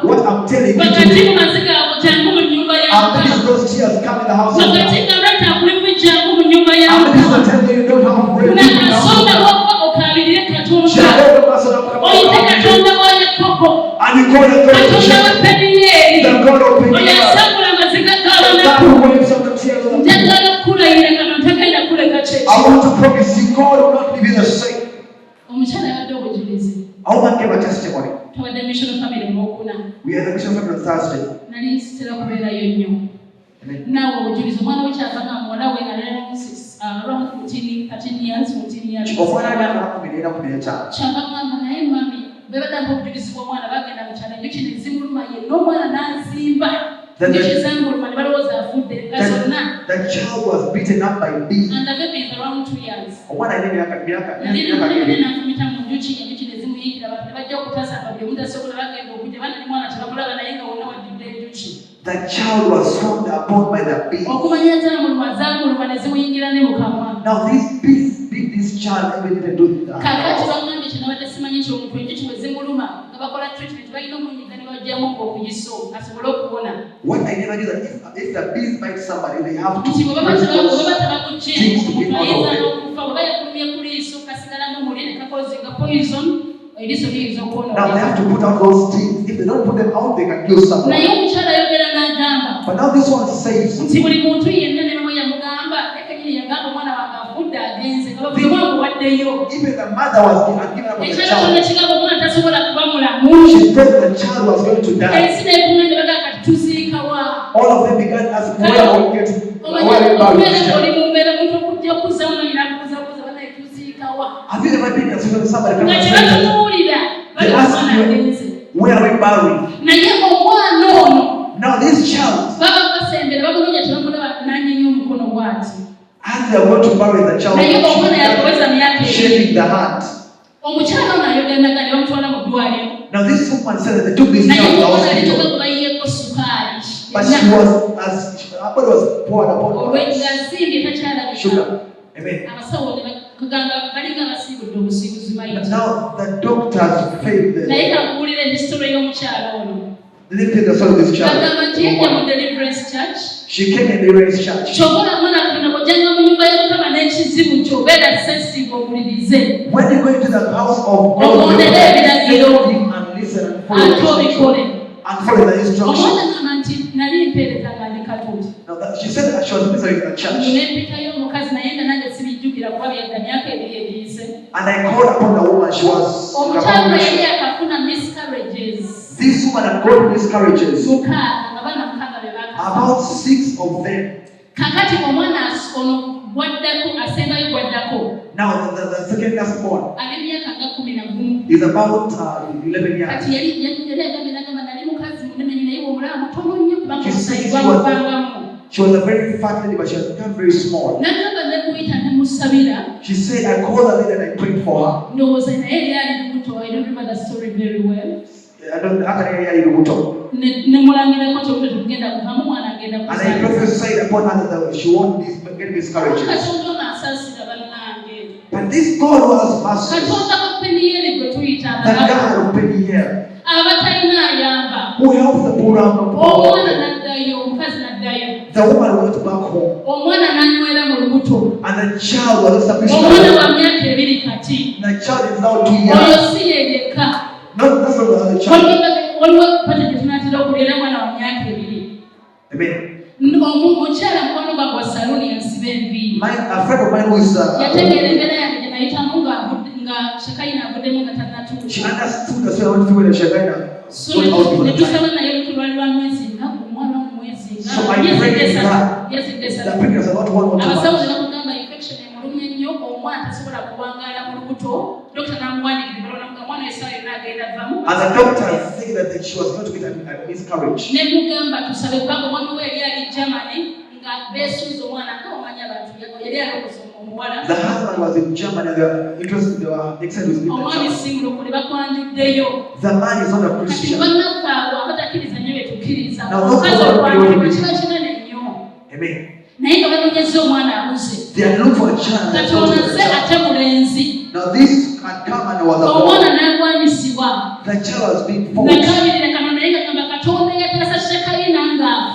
What I'm telling you today, see those tears come in the house of God. Wakati karata kulimuja mu nyumba ya How many people tell you don't have bread in the house of God? Okabirire katonda. Jehovah must have come Oyite katonda wa Yakobo. and you call the God of Katonda wa Jacob, PENIEL. the God of PENIEL, Oyasakula amaziga the God g'abantu. who wipes up the tears of the people. Njagala kulayira kano ntagenda kuleka I kyeki. want to promise you, God will not leave you the same. Omukyala yabadde obujulizi. A woman gave a testimony. Tubadde mission family olwokuna. We had the mission family on Thursday. Nali nsitera kubeerayo nnyo. Naawe obujulizi omwana we kyava nga muwala we around 13 years. Kyava ngamba naye mami bebadde obujulizi bw'omwana bagenda mu kyalo enjuki ne zimuluma yenna omwana n'azimba. Enjuki zanguluma ne balowooza afudde nga zonna. The child was beaten up by bees. And the baby is around 2 years. Omwana alina n'afumita mu njuki enjuki ne zimuyikira abantu ne bajja okutasamba buli omuntu asobola bagenda okujja baana ne mwana tebakulaba naye nga wonna wajjudde enjuki. The child was swarmed upon by the bees. Okumanya zaamuluma ne zimuyingira ne mu kamwa. Now these bees beat this child even didn't do that. Kakati bamugambye kino badde simanyi ky'omuntu enjuki bwe zimuluma nga bakola treatment balina omunyiga ne bajjamu okuyiso asobole okuwona. What I never knew that if the bees bite somebody, they have to things to get out of it. Now they have to put out those things. If they don't put them out, they can kill someone. But now this one says, even the mother was given up on the child. She said the child was going to die. All of them began asking, where are we getting? Where are we buried this child? Have you ever been in a situation where somebody comes and says, they ask you, where are we buried? Now this child, as they are going to bury the child, shaking the heart. Now this woman said that they took this child to the hospital, but her body was poured upon her sugar. Amen. But now the doctors failed them. They didn't take the soul of this child. She came in Deliverance Church. When you go into the house of God, and listen and follow the instructions. Now she said that she was ministering in the church. And I called upon the woman. She was this woman had got miscarriages. About 6 of them. Now the second last born is about 11 years. She was a very fat lady, but she has become very small. She said, I called her lady and I prayed for her. I don't remember the story very well. And I prophesied upon her that she won't get miscarriages. But this God was merciful. The God of PENIEL, who helps the poor and the poor. The woman went back home. And the child was established. The child is now 2 years. Not from the other child. Amen. A friend of mine who is she understood the sound of the Shagaina. So I prayed with her. The pregnancy about 1 or 2 months. And the doctor said that she was going to get a miscarriage. The husband was in Germany and they were interested, they were excited with the child. The man is not a Christian. Now those who are praying, amen. They are looking for a child. Now this had come and was a boy. The child was being forced.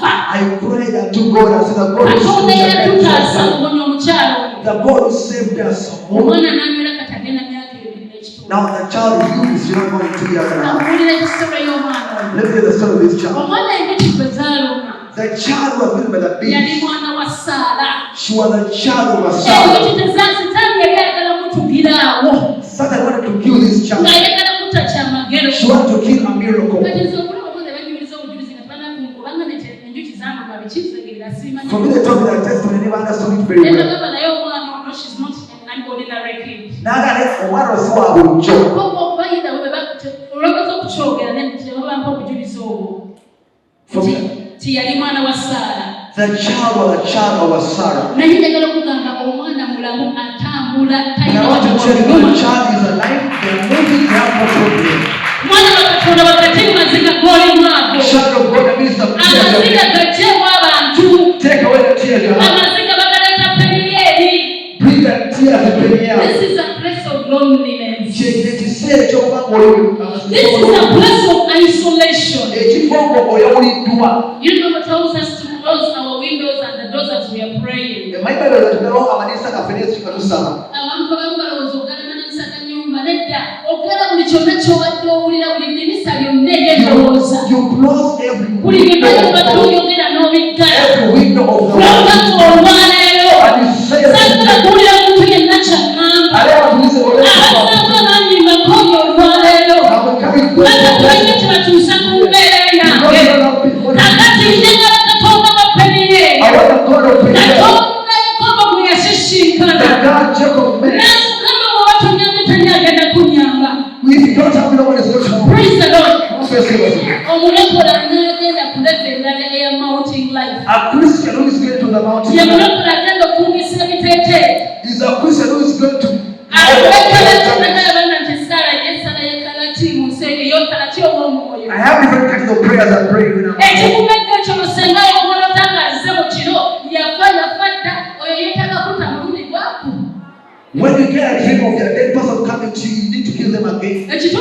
I prayed and took is the God who saved us. Now the child is not going to be around. Let's hear the story of this child. The child was given by the beast. She was a child of a Satan. Satan wanted to kill this child. She wanted to kill a miracle. For me, they told me that testimony, never understood it very well. She's not an ordinary kid. The child was a child of a Sarah. And I want to tell you, the child is alive. They are moving around for problem. Child of God means the tears. Take away the tears you have. Bring the tears of PENIEL. This is a place of loneliness. This is a place of isolation. You know what tells us to close our windows and the doors as we are praying. You close every window of the world. And you say praise the Lord. A Christian who is going to the mountain is a Christian who is going to I have different kinds of prayers I pray when you get a dream of your dead person coming to you, you need to kill them again. Those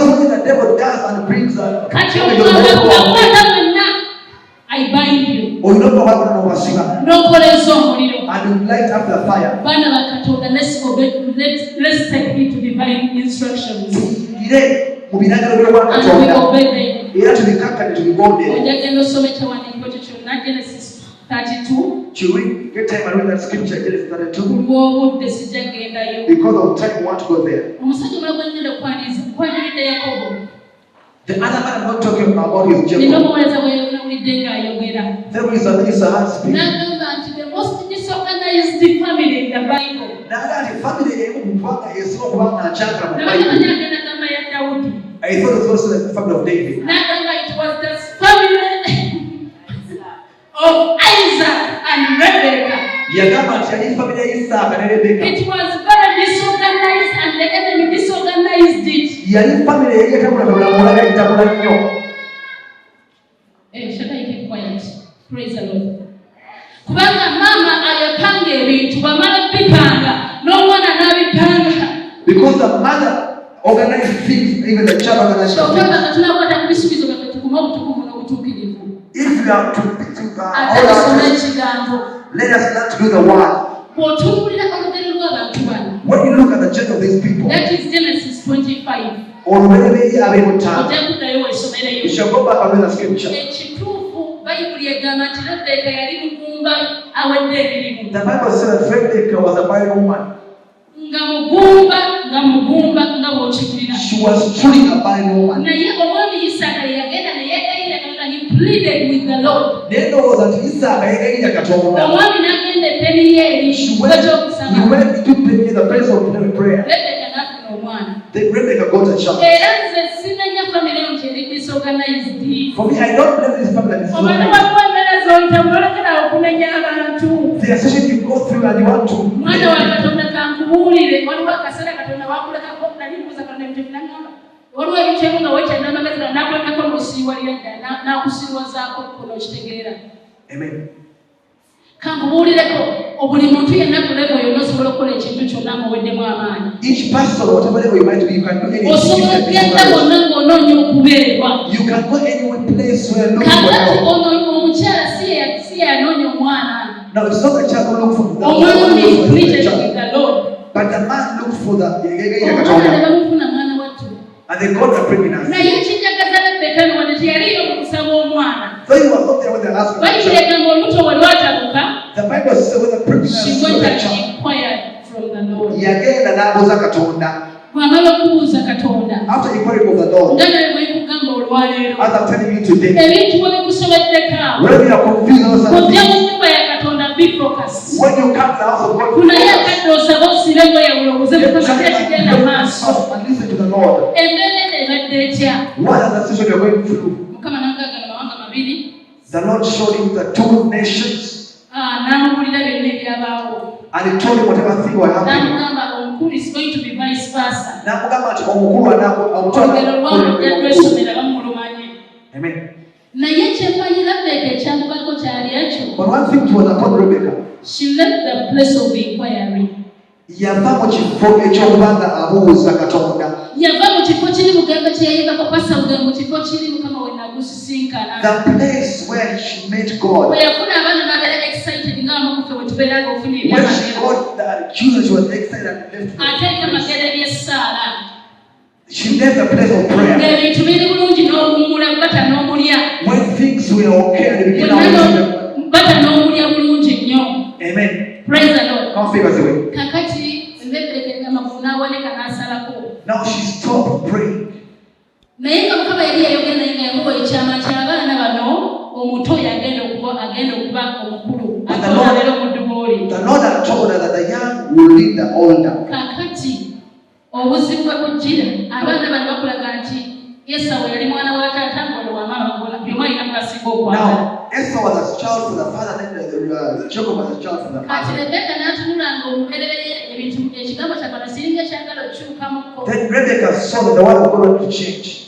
who the devil does and brings I bind you. And you light up the fire. Let's take it to divine instructions. And we obey them. Genesis 32. Get time and read that scripture, Genesis 32. Because of time, we want to go there. The other man I'm not talking about is Jacob. There is a husband. The most disorganized family in the Bible. I thought it was also the family of David. It was the family of Isaac and Rebecca. It was very disorganized and the enemy disorganized it. Should I keep quiet? Praise the Lord. Kubanga mama ayapanga ebintu bamala bipanga n'omwana n'abipanga. Because the mother organized things, even the child organized things. If we are to let us not do the word. When you look at the journey of these people, that is Genesis 25. You shall go back and read the scripture. The Bible says that Rebecca was a barren woman. She was truly a barren woman. He pleaded with the Lord. He went to PENIEL, the place of prayer. Then Rebecca got a child. For me, I don't believe this family is the association you go through and you want to. Amen. Each person, whatever level you might be, you can do anything. You can go anywhere place where you look for help. Now it's not the child who look for the Lord, but the man looked for the and they got the pregnancy. So he was not there when they asked for the child. The Bible says when the pregnancy was the child, yagenda n'abuuza Katonda. After inquiring of the Lord, as I'm telling you today, when you are confused or something, when you come to the house of God, and listen to the Lord. What are the situations you're going through? The Lord showed him the two nations, and he told him whatever thing will happen. Is going to be vice versa. Amen. But one thing was upon Rebecca. She left the place of inquiry. The place where she met God. When she got the accusers, she was excited and left. She left the place of prayer. When things were okay at the beginning. Amen. Praise the Lord. Come figure away. Now she stopped praying. The Lord had told her that the young will lead the older. Now, Esau was a child for the father, then Jacob was a child for the father. Then Rebecca saw that the one was going to change.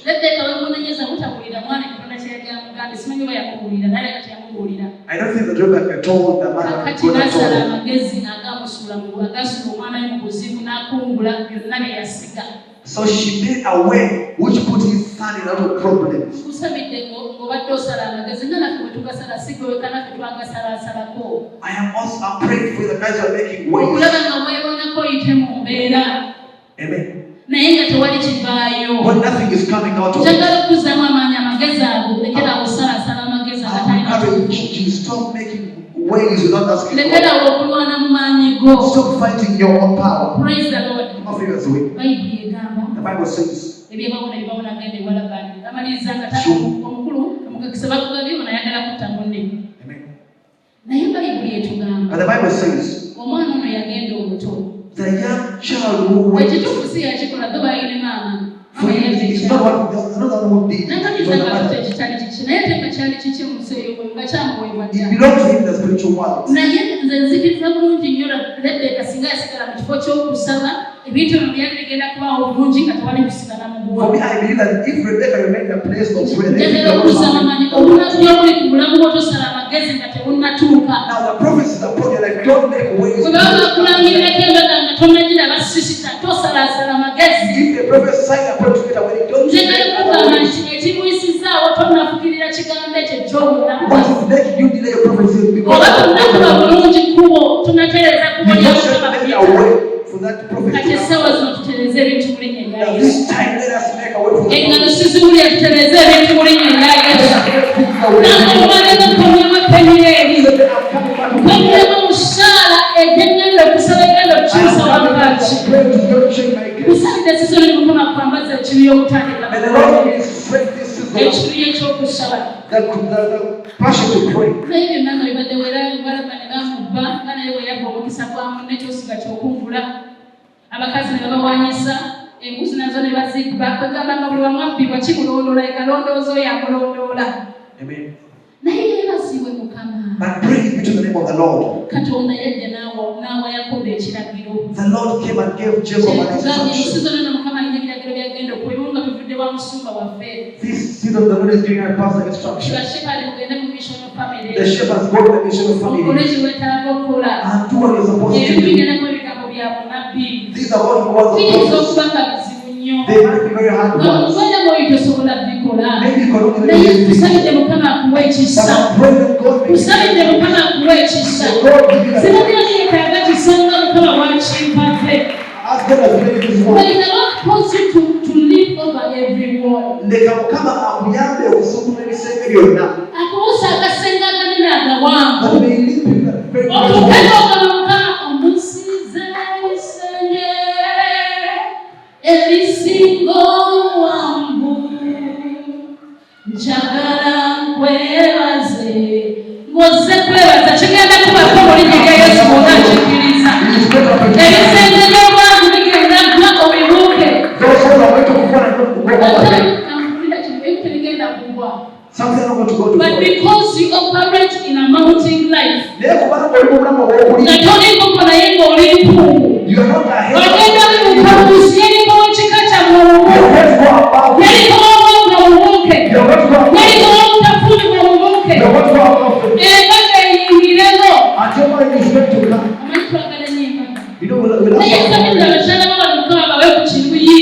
I don't think that Rebecca told the man God told. So she made a way which put his son in a lot of problems. I am also praying for the guys who are making ways. Amen. When nothing is coming out of it, I encourage you, stop making ways without asking God. Stop fighting your own power. Praise the Lord. The Bible says, Amen. And the Bible says, the young child who went for it's not what who did. It belongs to him, the spiritual world. For me, I believe that if Rebecca remained a place of prayer, now the prophets are put like don't make ways. If the prophets sign a prayer together, when it don't what is making you delay your prophecy? Because you just make a way for that prophet to come. Now this time let us make a way for the passion to pray. Amen. But praise be to the name of the Lord. The Lord came and gave Jacob an instruction. This seed of the Lord is giving our pastor instruction. The shepherds go to the mission of family. And do what you're supposed to do. These are all the words of God. They might be very hard words. Maybe you cannot even do it. But I'm praying that God makes it. God give you as God has made this world. But it cannot cause you to live over every wall. But may lead people very much. Every single one njagala nkwebaze ngoze kwebaza kigenda kubako mulinnya Yesu onakikiriza ebisenge by'obwangu bigenda mpaka obibuuke but because you operate in a mountain life natoli nkoko naye ng'oli mpungu ogenda bimukabusi yeriko kikata muwumu yeriko omuwuke yeriko omutafuni muwuke embaga eyingiremo amanyi twagala nyemba naye nsabira abakyala b'abantu bawe ku kiruyi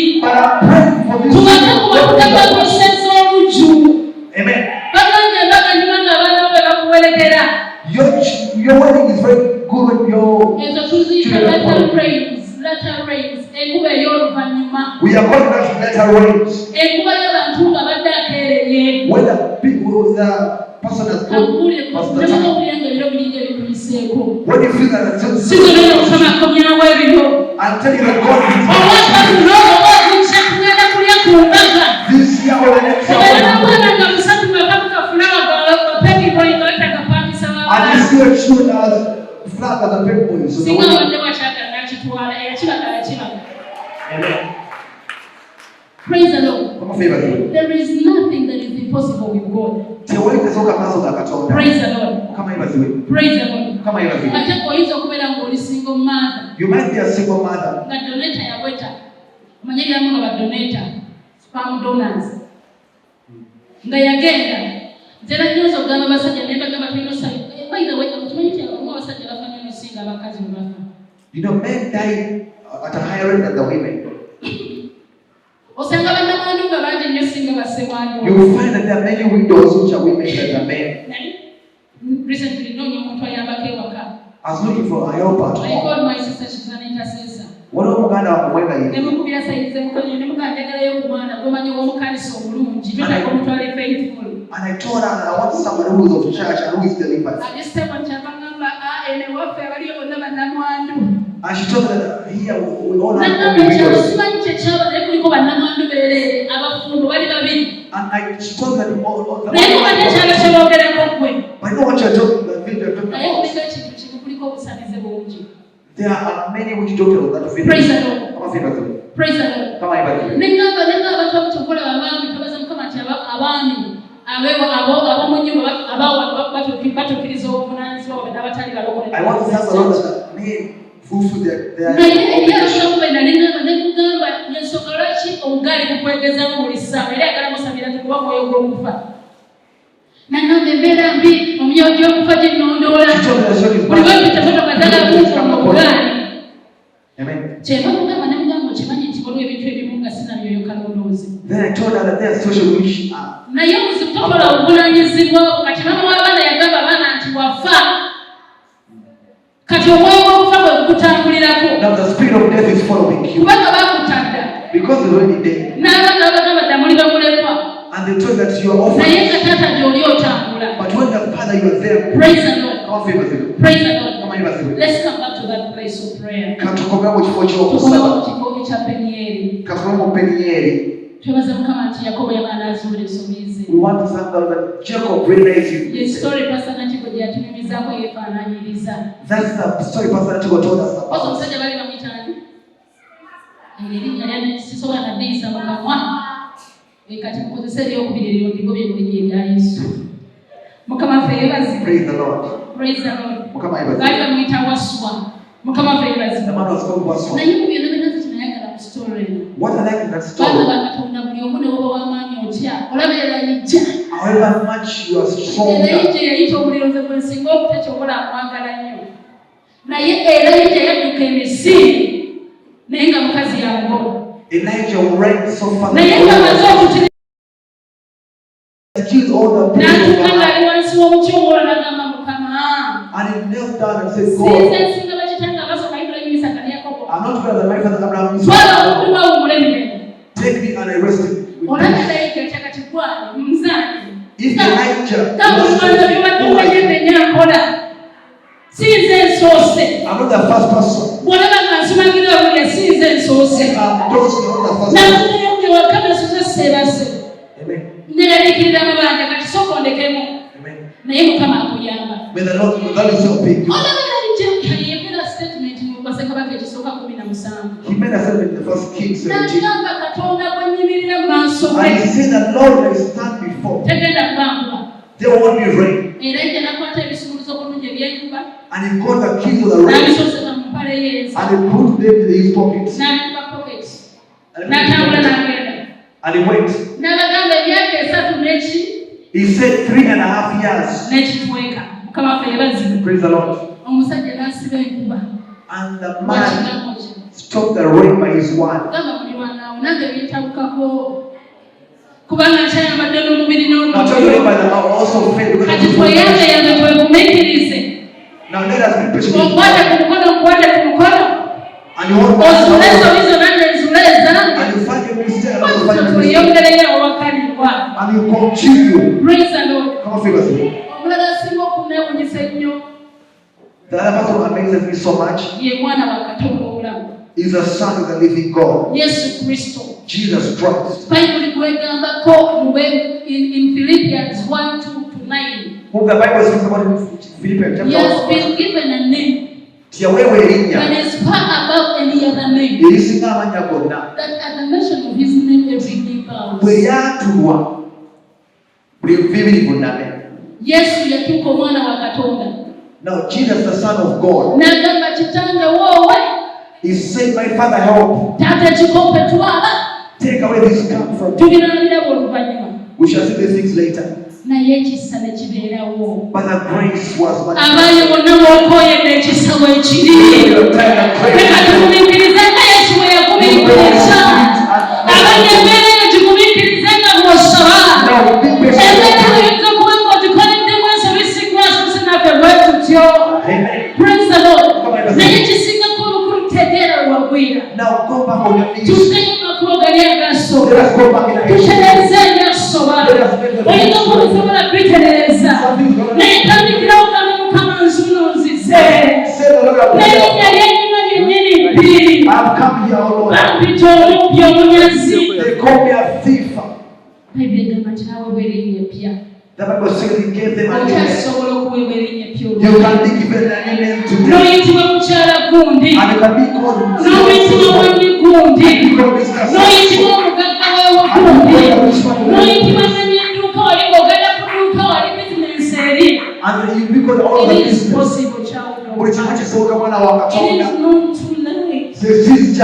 tubake kubakutaka kusenza olujju baganja embaga nyuma ng'abaana bo be bakuwerekera. Your wedding is very good with your latter rains. We are calling that latter rains. When the people, the person has gone, when you feel that I'll tell you that God is this year or the next year. And you see your children as flag as a pet boy. So amen. Praise the Lord. There is nothing that is impossible with God. Praise the Lord. Praise the Lord. You might be a single mother. Spam donors. Zerajozo gamba basajja nemba gamba tulino sali. By the way, tumanyi abasajja bafanya musinga abakazi bafa. You know, men die at a higher rate than the women. Osanga bannamwandu nga bangi nnyo singa bassemwandu. You will find that there are many widows which are women than men. Recently, noonya omuntu ayambako ewaka. I was looking for a helper. I called my sister, she's an intercessor. Waliwo muganda wakumwega ye. Nemukubira sayize mukozi nemukandagalayo omwana gomanyi w'omukanisa omulungi twetaaga omutwale faithful. And I told her that I want somebody who is of church and who is delivered. And she told me that here we all have only widows. And she told me that all the I know what you're talking about. There are many which don't know that. Praise the Lord. Praise the Lord. I want to have a lot of men fulfill their Then I told her that they are social issues. Now the spirit of death is following you. Because you're already dead. And they told that you are orphaned. But when the Father, you are there. Praise the Lord. Praise the Lord. Come on, let's come back to that place of prayer. We want to thank God that Jacob realized you. That's the story Pastor Natiko told us about. Praise the Lord. Praise the Lord. The man was called Waswa. What I like in that story, however much you are stronger, Elijah ran so far. Killed all the people. And he knelt down and said, God, I'm not better than my father Abraham. Take me and arrest him. If Elijah I'm not the first person. I'm Amen. May the Lord help you. He made a statement in the first Kings 17. And he said that Lord will stand before. There won't be rain. And he called the keys of the rain. And he put them in his pockets. And he went. He said 3.5 years. Praise the Lord. And the man stopped the rain by his word. Now tell you by the Lord also faith. Now let us be patient. And you hold back. And you find your mistake. And you continue. Praise the Lord. Come on, figure it. The other person who amazes me so much is the Son of the living God. Jesus Christ. In Philippians 1:2-9. Who the Bible speaks about in Philippians chapter 1. He has been given a name that is far above any other name. That at the mention of his name every knee bows. Yesu yatuko mwana wa Katonda. Now Jesus, the Son of God, he said, my Father, help. Take away this cup from me. We shall see these things later. But the grace was much Praise the Lord. Now go back on your knees. Let us go back in our history. I've come here, Lord. They call me a thief. The Bible says he gave them a name. You can be given a name today. And you can be called and you because all of this is possible, child. It is not too late. It is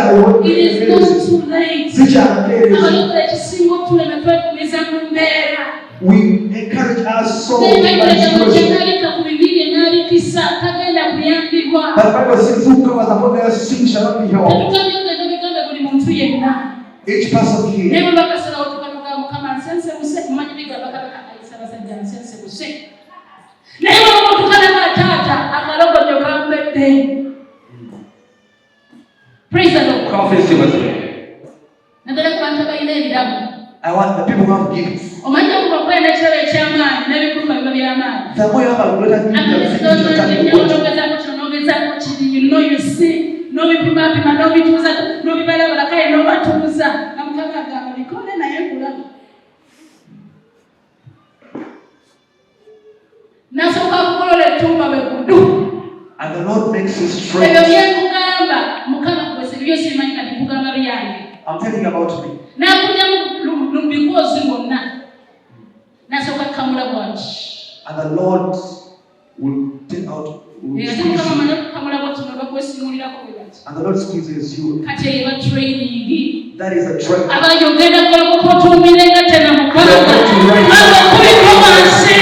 not too late. We encourage our soul. But the Bible says, who covers upon their sin shall not be held. Each person here. Praise the Lord. I want the people who have gifts. The more you have a greater you see, no and the Lord makes you straight. I'm telling you about me. And the Lord will take out. And the Lord squeezes you. That That is a trap. Abayogera kulukutumirenga tena mukama. Abakulikomansi.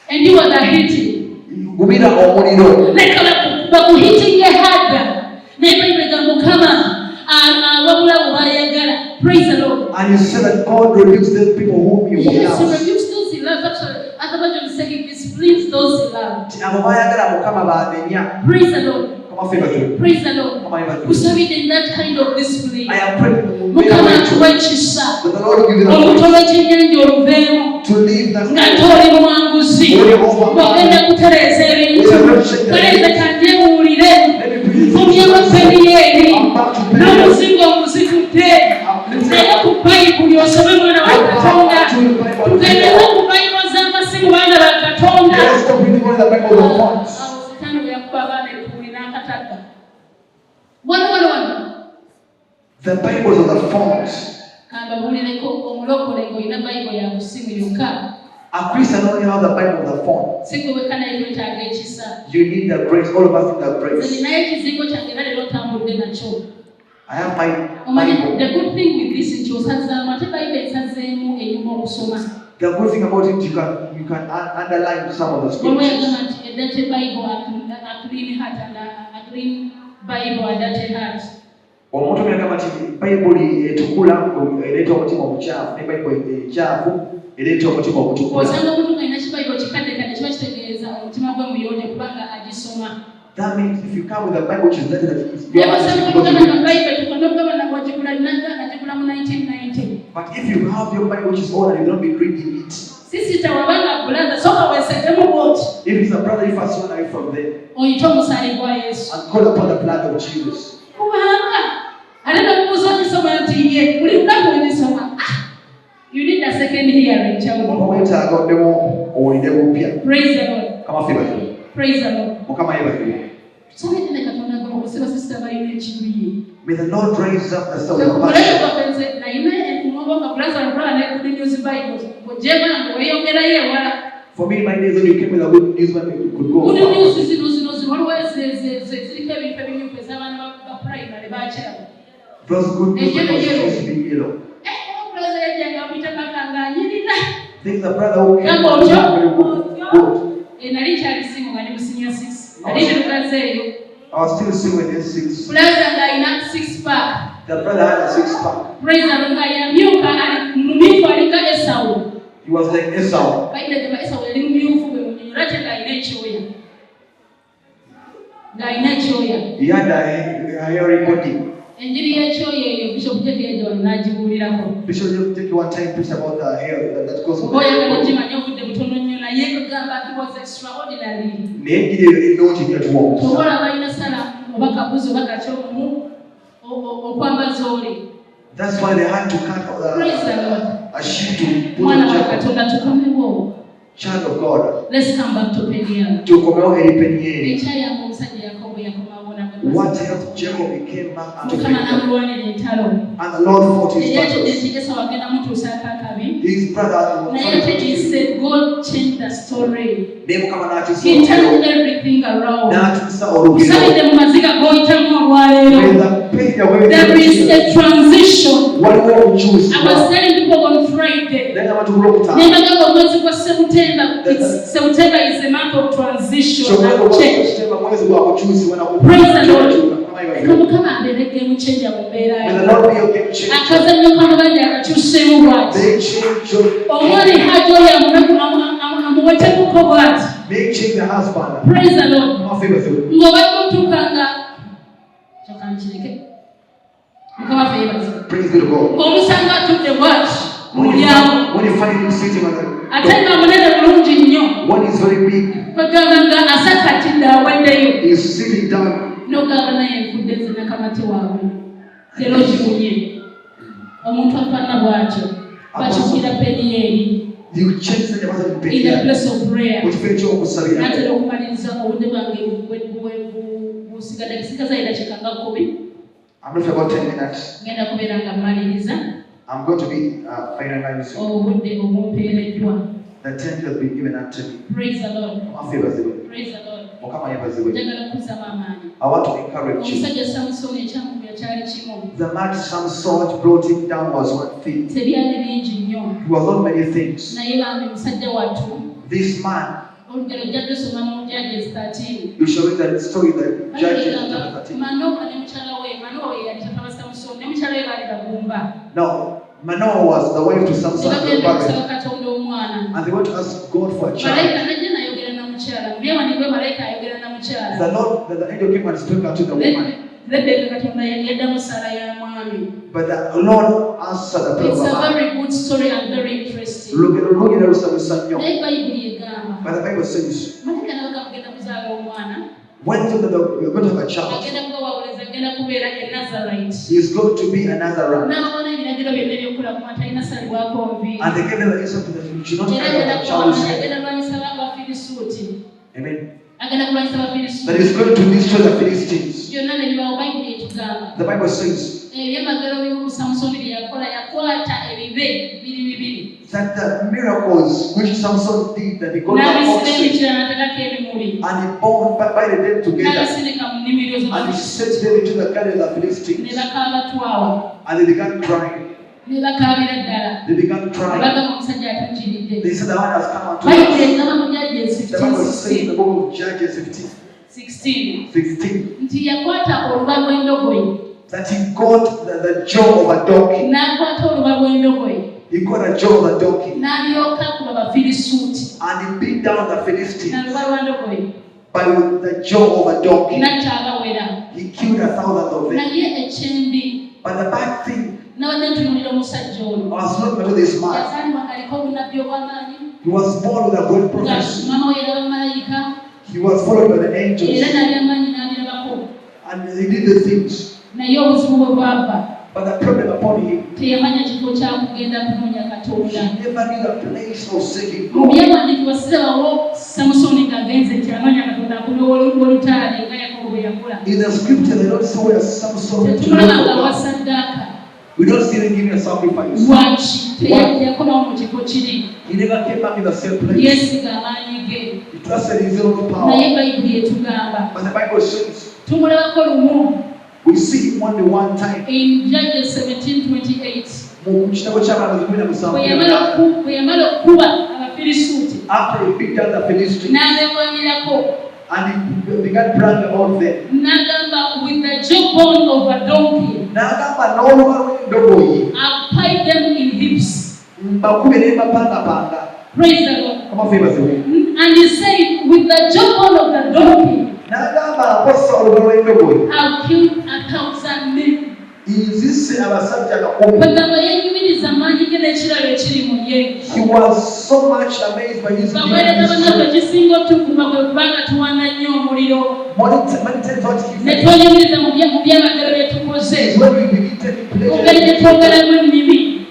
And you are the hitting. Gumira omuliro. Nekala bakuhitinge hada. Nebega mukama. Praise the Lord. And you said that God rebukes the people whom He loves. Yes, He rebukes those He loves. Actually, other version is saying He displeases those He loves. Praise the Lord. Praise the Lord. Who served in that kind of display. I am praying Mukama tuwechisa. that the Lord will give you the grace to leave that Ngatoli mwanguzi. Mwagenda kutereza ebintu. Tereza kanje muwulire. Mfumye wa PENIEL. N'omuzingo omuzikutte. Naye ku Bayibuli osome mwana wa Katonda. Tugendeko ku Bayibuli z'amasimu baana ba Katonda. Sitaani bwe yakuba abaana ekkuuli n'akataka. One. The Bibles of the phones. Kamba bulireko omulokole ng'olina Bayibuli ya kusimu yokka. A Christian only has the Bible on the phone. Sikwewekana etwetaaga ekisa. You need the grace. All of us need the grace. Ninayo ekizingo kyange era leero otambudde nakyo. I have my Bible. The good thing with this is kyosazaamu ate Bayibuli esazeemu enyuma okusoma. The good thing about it, you can underline some of the scriptures. A clean heart and a clean Bible and that heart. Omuntu kama Bible etukula eleta omutima omuchafu ne Bible echafu eleta omutima omutukuvu. Osanga omuntu ng'alina Bible kikadde kiba kitegeeza omutima gwe muyonjo kubanga agisoma. That means if you come with a Bible which is better than it is. But if you have your Bible which is old and you don't be reading it. If it's a brother, if I saw you from there. And call upon the blood of Jesus. You need a second hearing, child. Praise the Lord. Praise the Lord. May the Lord raise up the soul of passion. For me, my days when you came with a good news when we could go. Good news is those good news when you used to be yellow. Think the brother who came was very good. I was still seeing with his 6. The brother had a 6-pack. Praise the Lord. He was like Esau. He had a hairy body. Bishop take one time preach about the hair that goes with the That's why they had to cut a sheep to put a child of God. Let's come back to PENIEL. What helped Jacob became back unto PENIEL. And the Lord fought his battles. His brother he said God changed the story. He turned everything around. There is a transition. I was telling people on Friday. September is a month of transition and change. Praise the Lord. Come on, they game changer. May change the husband. Praise the Lord. Praise the Lord. When you find him sitting on the one is very big. He is sitting down. You change the in the place of prayer. I'm not about 10 minutes. I'm going to be finalizing. The tent has been given unto me. Praise the Lord. Praise the Lord. I want to encourage you. The man Samson brought him down was one thing. He was not many things. This man, you shall read that story in the Judges chapter 13. No, Manoah was the wife to Samson, and they went to ask God for a child. The angel came and spoke unto the woman. But the Lord answered the prayer. It's a very good story and very interesting. But the Bible says, when you're going to have a child, he is going to be a Nazarite. And they gave them the instruction that you should not carry a child. Amen. That is going to destroy the Philistines. The Bible says that the miracles which Samson did, that he got the oxen and he bound by the dead together, and he set them into the garden of the Philistines, and they began crying. They began crying. They said, the one has come unto us. The Bible says in the book of Judges 16 that he got the jaw of a donkey. He got a jaw of a donkey. And he beat down the Philistines by the jaw of a donkey. He killed 1,000 of them. But the bad thing, I was looking at this man. He was born with a great prophecy. He was followed by the angels. And he did the things. But the problem upon him, he never knew the place of seeking God. In the scripture, they don't say where Samson went to look for God. We don't see him giving a sacrifice. He never came back in the same place. He trusted his own power. But the Bible says, we see him only one time. In Judges 17:28. After he beat down the Philistines, and he began praying about them. With the jawbone of a donkey, I tied them in heaps. Praise the Lord. And he said, with the jawbone of the donkey, I've killed 1,000 men. He was so much amazed by his Many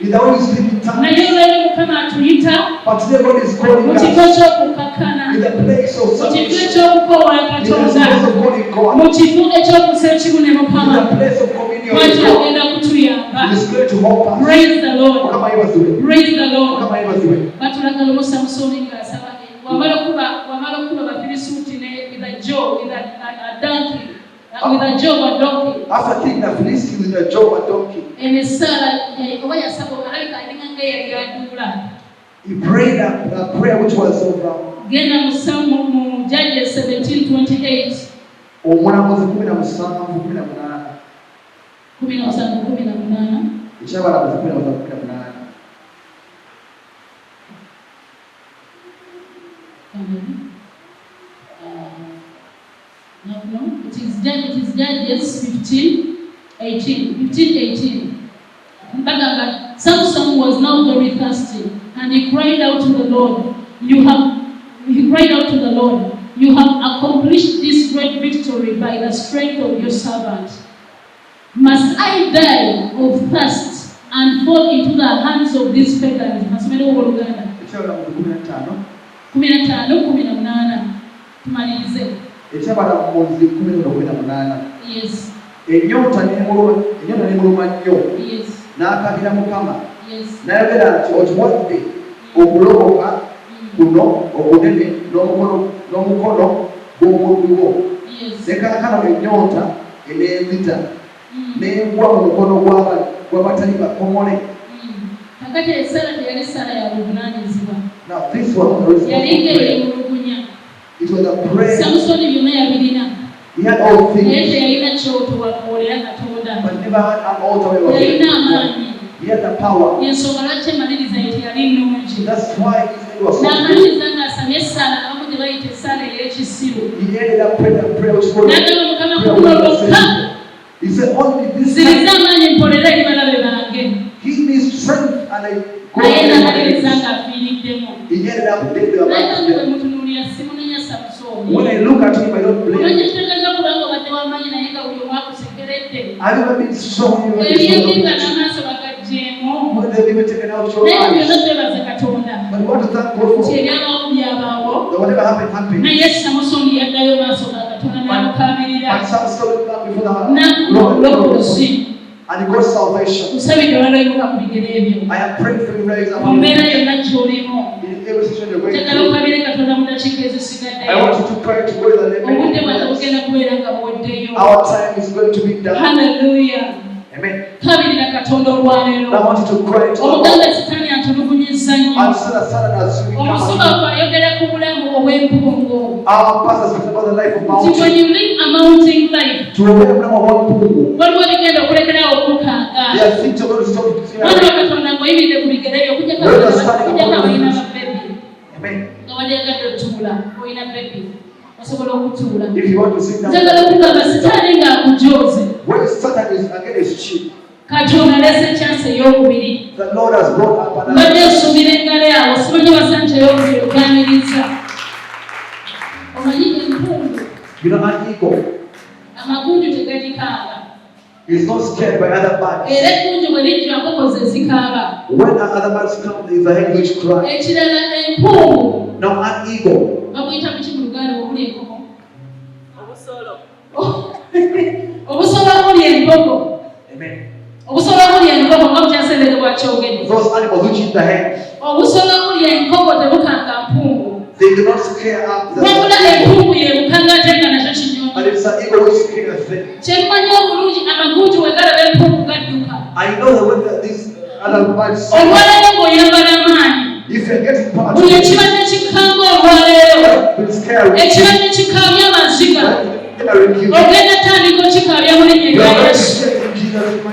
He's always speaking tongues. But today God is calling us in the place of submission, in the place of God in God, in the place of communion with God. He is going to help us. Praise the Lord. What am I ever doing? Praise the Lord. What am I ever doing? With a jaw of a donkey. After killing the Philistines with a jaw of a donkey, he prayed a prayer which was of Judges 17:28. No, it is Judges 15:18. Samson was now very thirsty, and he cried out to the Lord. You have accomplished this great victory by the strength of your servant. Must I die of thirst and fall into the hands of these pagans? Luganda. 15:18. Tumalize. Yes. Enyota n'emuluma nnyo n'akabira Mukama n'ayogera nti otuwadde okulokoka kuno okunene n'omukono bw'omudduwo ne kaakano ennyonta eneenzita n'egwa mu mukono gw'abatali bakomole. Kakati Sara teyali Sara ya buvunaanyizibwa. Now this was yali ng'eyemulugunya. It was a prayer. Samusoni byonna yabirina. He had all things. Naye teyalina kyoto wakuwolera Katonda. But never had an altar where he yalina amaanyi. He had the power. Y'ensonga lwaki emaliriza ye teyali nnungi. That's why he was so n'amaliriza ng'asabye Sara abamu gye bayita Sara ey'ekisiru. He ended up praying a prayer which was n'agamba Mukama kuno lwokka. He said, only this ziriza amaanyi mpolera eri balabe bange. Give me strength and I go. Naye n'amaliriza ng'afiiriddemu. He ended up dead about naye bwe mutunuulira simunenya Samusoni. When I look at him, I don't blame him. Kitegeeza kubanga obadde w'amaanyi naye nga buli omu akusekeredde. Have you ever been strong in your eby'endiga n'amaaso bagaggyemu. When they've even taken out your naye eyes. byonna twebaze Katonda. But we want to thank God for ebyabaawo byabaawo. that whatever happened. naye Samusoni yaddayo maaso ga Katonda n'amukaabirira. And some story back before the n'akulokozi. and he got salvation. Nsabidde olwaleebuka ku bigere ebyo. I am praying for you right now. mu mbeera yonna gy'olimu. In every situation you're going njagala through. okabire Katonda mu dakiika ezisigadde. I want you to pray to go in the name obudde of bwange Jesus. bugenda kubeera nga buweddeyo. Our time is going to be done. Hallelujah. Amen. Kabirira Katonda olwaleero. I want you to cry to omuganda God. Sitaani atulugunyizza nnyo. And Satan has really come omusobavu ayogera ku bulamu obw'empungu. Our pastor speaks about the life of nti mountain. when you live a mountain life To obey the name of one people. waliwo bigenda okulekeraawo okukaaga. They are things you're going to stop to see. mwana wa Katonda ng'oyimiridde ku bigere byo kujja kabalina babebi Amen. nga walyagadde otuula olina bebi osobola okutuula. If you want to sit down, njagala okugamba Sitaani ng'akujooze. when Satan is against you, Katonda alese chance ey'okubiri. the Lord has brought up another. mbadde nsumira engalo awo simanyi basanja ey'okubiri oganiriza. omanyi empungu You know, an eagle amagunju tegalikanga. is not scared by other birds. era ekkunju bwe lijja nkoko ze zikaaba. When other birds come, there is a head which cries. ekirala empungu Now, an eagle, babuyita mu ki mu Luganda obuli enkoko? obusolo. obusolo obuli enkoko. amen. obusolo obuli enkoko nga bukyasendeke bwakyogedde. Those animals which eat the head, obusolo obuli enkoko tebukanga mpungu. they do not scare up the wabula empungu yebukanga ate nga nakyo kinyonyi. but it's an eagle which scares them. kyemmanyi obulungi amagunju we galaba empungu gadduka. I know that when these other birds, olwaleero ng'oyambala amaanyi. if you're getting part buli ekibadde kikanga olwaleero. will scare you. ekibadde kikaabya amaziga. ogenda tandika okikaabya mu linnya lya Yesu.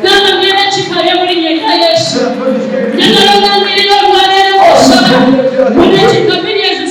gamba ngenda kikaabya mu linnya lya Yesu. genda